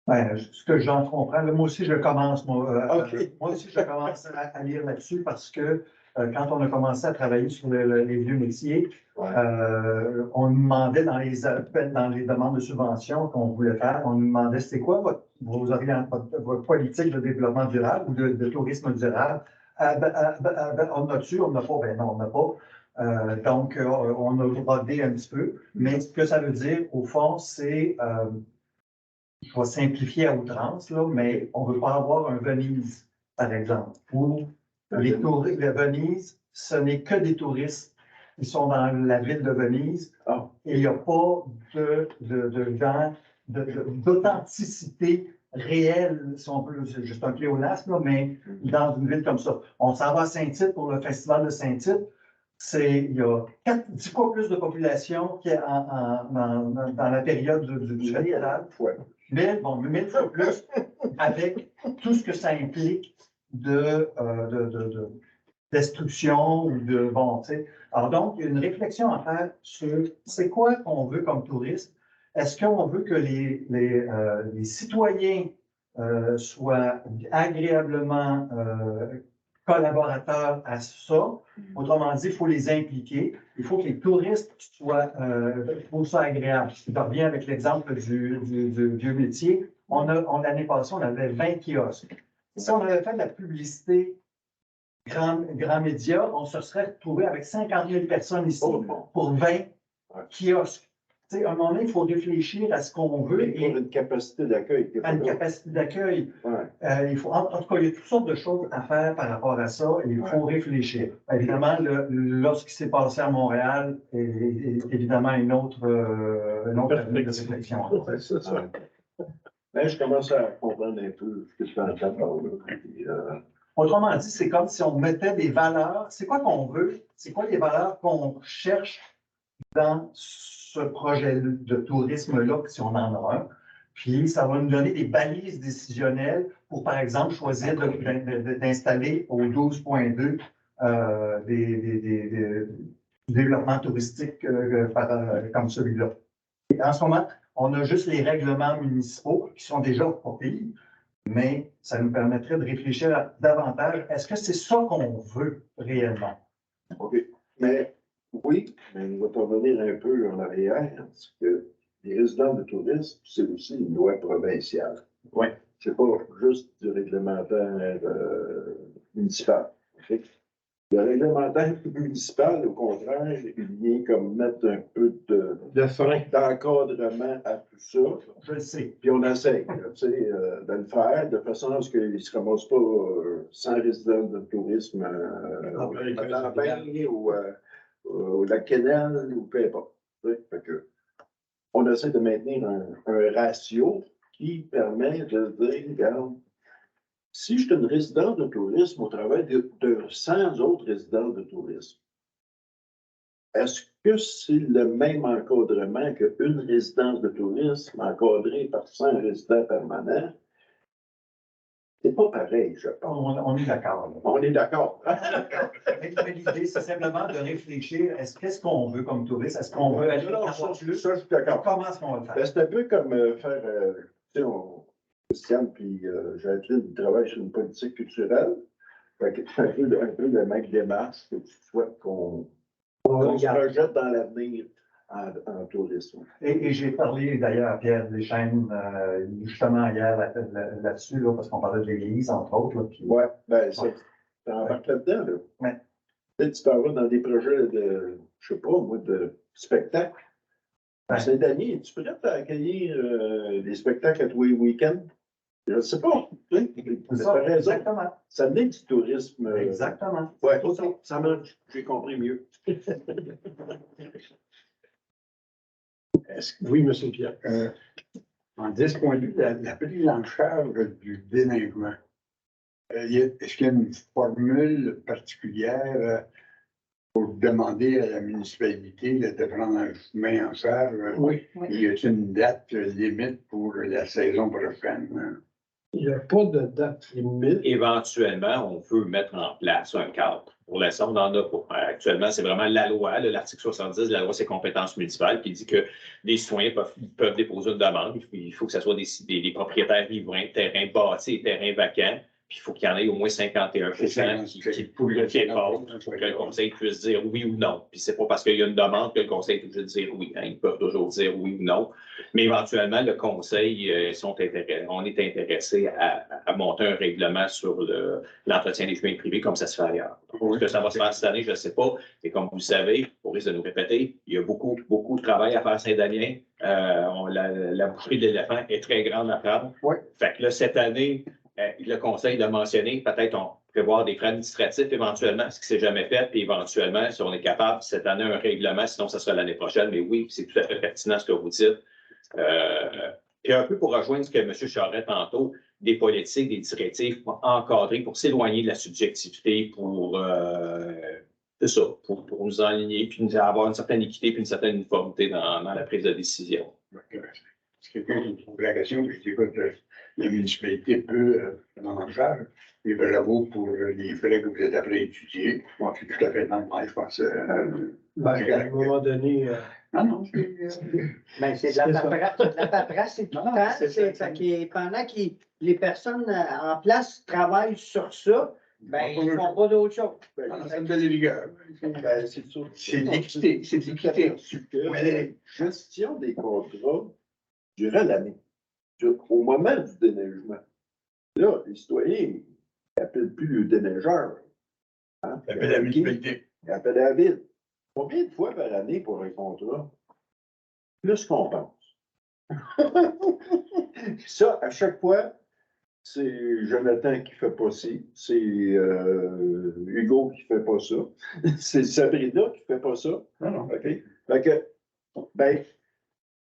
Ouais, ce que j'en comprends, là, moi aussi, je commence, OK. moi aussi, je commence à lire là-dessus parce que quand on a commencé à travailler sur les vieux métiers, on nous demandait dans les demandes de subventions qu'on voulait faire, on nous demandait c'était quoi votre politique de développement durable ou de tourisme durable. On a-tu, on n'a pas, ben non, on n'a pas. Donc, on a brodé un petit peu, mais ce que ça veut dire, au fond, c'est je vais simplifier à outrance, là, mais on ne veut pas avoir un Venise, par exemple. Pour les touristes de Venise, ce n'est que des touristes qui sont dans la ville de Venise et il n'y a pas d'authenticité réelle, si on peut, c'est juste un pléonasme, mais dans une ville comme ça. On s'en va à Saint-Tite pour le festival de Saint-Tite. Il y a 10 fois plus de population qu'il y a dans la période du festival. Mais bon, 1000 fois plus avec tout ce que ça implique de destruction ou de bon, tu sais. Alors donc, il y a une réflexion à faire sur c'est quoi qu'on veut comme touriste. Est-ce qu'on veut que les citoyens soient agréablement collaborateurs à ça? Autrement dit, il faut les impliquer. Il faut que les touristes soient, pour ça agréable. Je reviens avec l'exemple du vieux métier. L'année passée, on avait 20 kiosques. Si on avait fait de la publicité grand média, on se serait retrouvé avec 50 000 personnes ici pour 20 kiosques. Tu sais, à un moment donné, il faut réfléchir à ce qu'on veut. Et pour une capacité d'accueil. À une capacité d'accueil. Il faut, en tout cas, il y a toutes sortes de choses à faire par rapport à ça et il faut réfléchir. Évidemment, ce qui s'est passé à Montréal est évidemment une autre avenue de réflexion. C'est ça. Mais je commence à comprendre un peu ce que tu entends par là. Autrement dit, c'est comme si on mettait des valeurs. C'est quoi qu'on veut? C'est quoi les valeurs qu'on cherche dans ce projet de tourisme-là, si on en a un? Puis, ça va nous donner des balises décisionnelles pour, par exemple, choisir d'installer au 12.2 des développements touristiques comme celui-là. En ce moment, on a juste les règlements municipaux qui sont déjà pas pires, mais ça nous permettrait de réfléchir davantage. Est-ce que c'est ça qu'on veut réellement? OK. Mais oui, mais on va te revenir un peu en arrière, parce que les résidents de tourisme, c'est aussi une loi provinciale. Oui. C'est pas juste du réglementaire municipal. Okay? Le réglementaire municipal, au contraire, il vient comme mettre un peu d'encadrement à tout ça. Je le sais. Puis on essaie de le faire de façon à ce qu'ils ne se ramassent pas sans résidents de tourisme à Lampagne ou la Kennel ou peu importe. Fait que, on essaie de maintenir un ratio qui permet de dire, regarde, Si je suis une résidence de tourisme au travers de 100 autres résidences de tourisme, est-ce que c'est le même encadrement qu'une résidence de tourisme encadrée par 100 résidents permanents? C'est pas pareil, je pense. On est d'accord. là. On est d'accord. Mais l'idée, c'est simplement de réfléchir, qu'est-ce qu'on veut comme touriste? Est-ce qu'on veut aller Non, ça, je suis d'accord. Comment est-ce qu'on va le faire? Ben, c'est un peu comme faire, tu sais, Christiane puis Jacqueline, ils travaillent sur une politique culturelle. Fait que c'est un peu le même démarche que tu souhaites qu'on se projette dans l'avenir en tourisme. Et j'ai parlé d'ailleurs à Pierre Deschênes, justement hier là-dessus, là, parce qu'on parlait de l'Église, entre autres. Là, puis... Oui, ben ça, tu embarques là-dedans, là. Ouais. Peut-être que tu peux avoir dans des projets de, je sais pas, moi, de spectacles. À Saint-Denis, es-tu prêt à accueillir des spectacles à tous les week-ends? Je ne sais pas. Tu as raison. Exactement. Ça venait du tourisme. Exactement. Oui, OK, ça marche. J'ai compris mieux. Oui, M. Pierre. En 10.2, la prise en charge du déneigement. Est-ce qu'il y a une formule particulière pour demander à la municipalité de prendre un chemin en charge? Oui. Y a-t-il une date limite pour la saison prochaine? Il n'y a pas de date limite. Éventuellement, on peut mettre en place un cadre. Pour l'instant, on n'en a pas. Actuellement, c'est vraiment la loi, l'article 70 de la loi sur les compétences municipales qui dit que les citoyens peuvent déposer une demande. Il faut que ce soit des propriétaires riverains, terrains bâtis et terrains vacants. Puis il faut qu'il y en ait au moins 51% qui dépassent pour que le conseil puisse dire oui ou non. Puis c'est pas parce qu'il y a une demande que le conseil est obligé de dire oui. Hein. Ils peuvent toujours dire oui ou non. Mais éventuellement, le conseil, on est intéressé à monter un règlement sur l'entretien des chemins privés comme ça se fait ailleurs. Est-ce que ça va se faire cette année? Je ne sais pas. Et comme vous le savez, pour risque de nous répéter, il y a beaucoup, beaucoup de travail à faire à Saint-Damien. La boucherie de l'éléphant est très grande à prendre. Ouais. Fait que là, cette année, le conseil l'a mentionné, peut-être on prévoir des frais administratifs éventuellement, ce qui ne s'est jamais fait, puis éventuellement, si on est capable, cette année, un règlement, sinon ça sera l'année prochaine, mais oui, c'est tout à fait pertinent ce que vous dites. Puis un peu pour rejoindre ce que M. Charest tantôt, des politiques, des directives pour encadrer, pour s'éloigner de la subjectivité, pour nous enligner, puis avoir une certaine équité, puis une certaine uniformité dans la prise de décision. C'est quelqu'un qui me pose la question, je dis, écoute, la municipalité peut prendre en charge. Et bravo pour les frais que vous êtes appelés à étudier. Moi, je suis tout à fait normal, je pense. À un moment donné. Ben, c'est de la paperasse, c'est tout le temps. Pendant que les personnes en place travaillent sur ça, ben, ils ne font pas d'autre chose. Ça me donne des rigueurs. C'est l'équité. C'est l'équité. La gestion des contrats durant l'année, au moment du déneigement. Là, les citoyens n'appellent plus le déneigeur. Hein? Ils appellent la municipalité. Ils appellent la ville. Combien de fois par année pour un contrat? Plus qu'on pense. Ça, à chaque fois, c'est Jonathan qui ne fait pas ci, c'est Hugo qui ne fait pas ça, c'est Sabrina qui ne fait pas ça. Non. OK? Fait que, ben,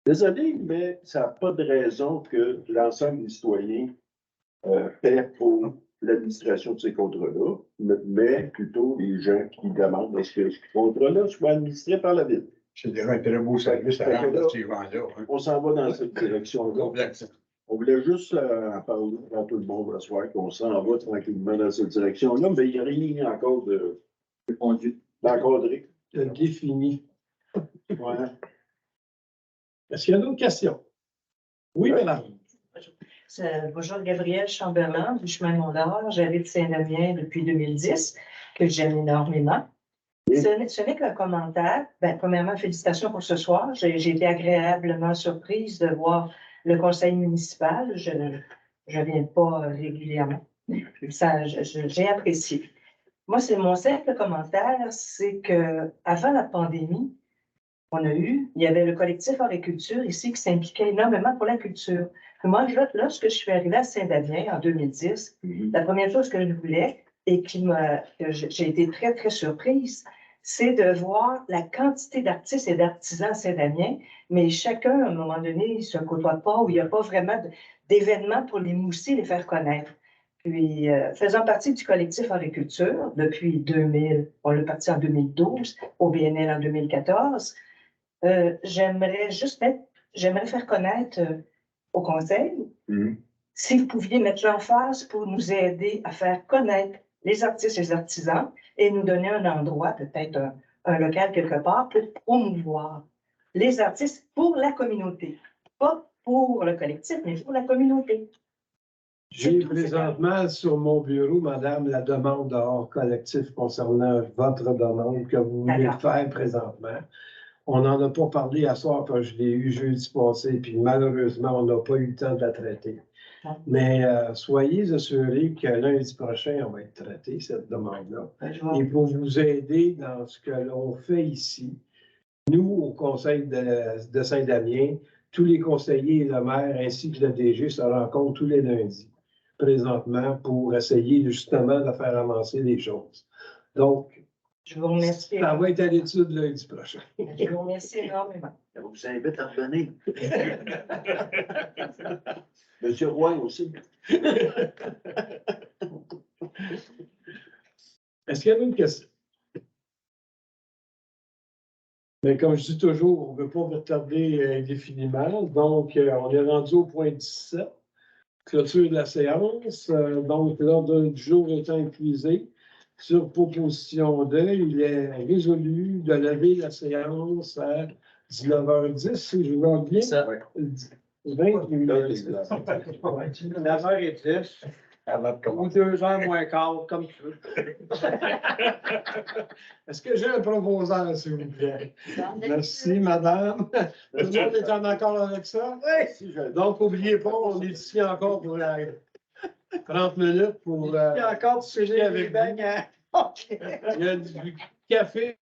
désolé, mais ça n'a pas de raison que l'ensemble des citoyens paient pour l'administration de ces contrats-là, mais plutôt les gens qui demandent à ce que ce contrat-là soit administré par la ville. C'est déjà un très beau service à rendre à ces gens-là. On s'en va dans cette direction-là. On voulait juste en parler à tout le monde ce soir, qu'on s'en va tranquillement dans cette direction-là, mais il n'y a rien encore d'encadré. De défini. Voilà. Est-ce qu'il y a d'autres questions? Oui, madame. Bonjour, Gabrielle Chamberlain, du chemin Mont-d'Or. J'habite Saint-Damien depuis 2010, que j'aime énormément. Ce n'est qu'un commentaire. Ben, premièrement, félicitations pour ce soir. J'ai été agréablement surprise de voir le conseil municipal. Je ne viens pas régulièrement. J'ai apprécié. Moi, c'est mon simple commentaire, c'est qu'avant la pandémie, il y avait le collectif Horticulture ici qui s'impliquait énormément pour la culture. Puis moi, lorsque je suis arrivée à Saint-Damien en 2010, la première chose que je voulais et que j'ai été très, très surprise, c'est de voir la quantité d'artistes et d'artisans à Saint-Damien, mais chacun, à un moment donné, ne se côtoie pas, où il n'y a pas vraiment d'événements pour les mousser, les faire connaître. Puis, faisant partie du collectif Agriculture depuis 2000, on l'a parti en 2012, au BNL en 2014, j'aimerais faire connaître au conseil, si vous pouviez mettre l'emphase pour nous aider à faire connaître les artistes et les artisans et nous donner un endroit, peut-être un local quelque part, pour promouvoir les artistes pour la communauté. Pas pour le collectif, mais pour la communauté. J'ai présentement sur mon bureau, madame, la demande de hors collectif concernant votre demande que vous voulez faire présentement. On n'en a pas parlé à soir quand je l'ai eu jeudi passé, puis malheureusement, on n'a pas eu le temps de la traiter. Mais soyez assurés que lundi prochain, on va être traité, cette demande-là. Et pour vous aider dans ce que l'on fait ici, nous, au Conseil de Saint-Damien, tous les conseillers et le maire ainsi que le DG se rencontrent tous les lundis, présentement, pour essayer justement de faire avancer les choses. Donc, je vous remercie. Ça va être à l'étude lundi prochain. Je vous remercie énormément. Je vous invite à revenir. Monsieur Roy aussi. Est-ce qu'il y a une question? Mais comme je dis toujours, on ne veut pas vous retarder indéfiniment. Donc, on est rendu au point 17. Clôture de la séance. Donc, l'ordre du jour étant épuisé, sur proposition de, il est résolu de lever la séance à 19h10, si je vois bien. Ça. 9h10. Ou 2h moins quart, comme tu veux. Est-ce que j'ai un proposant, s'il vous plaît? Merci, madame. Tout le monde est en accord avec ça? Oui. Donc, n'oubliez pas, on est ici encore pour 30 minutes pour. Il y a encore du sujet avec vous. Il y a du café.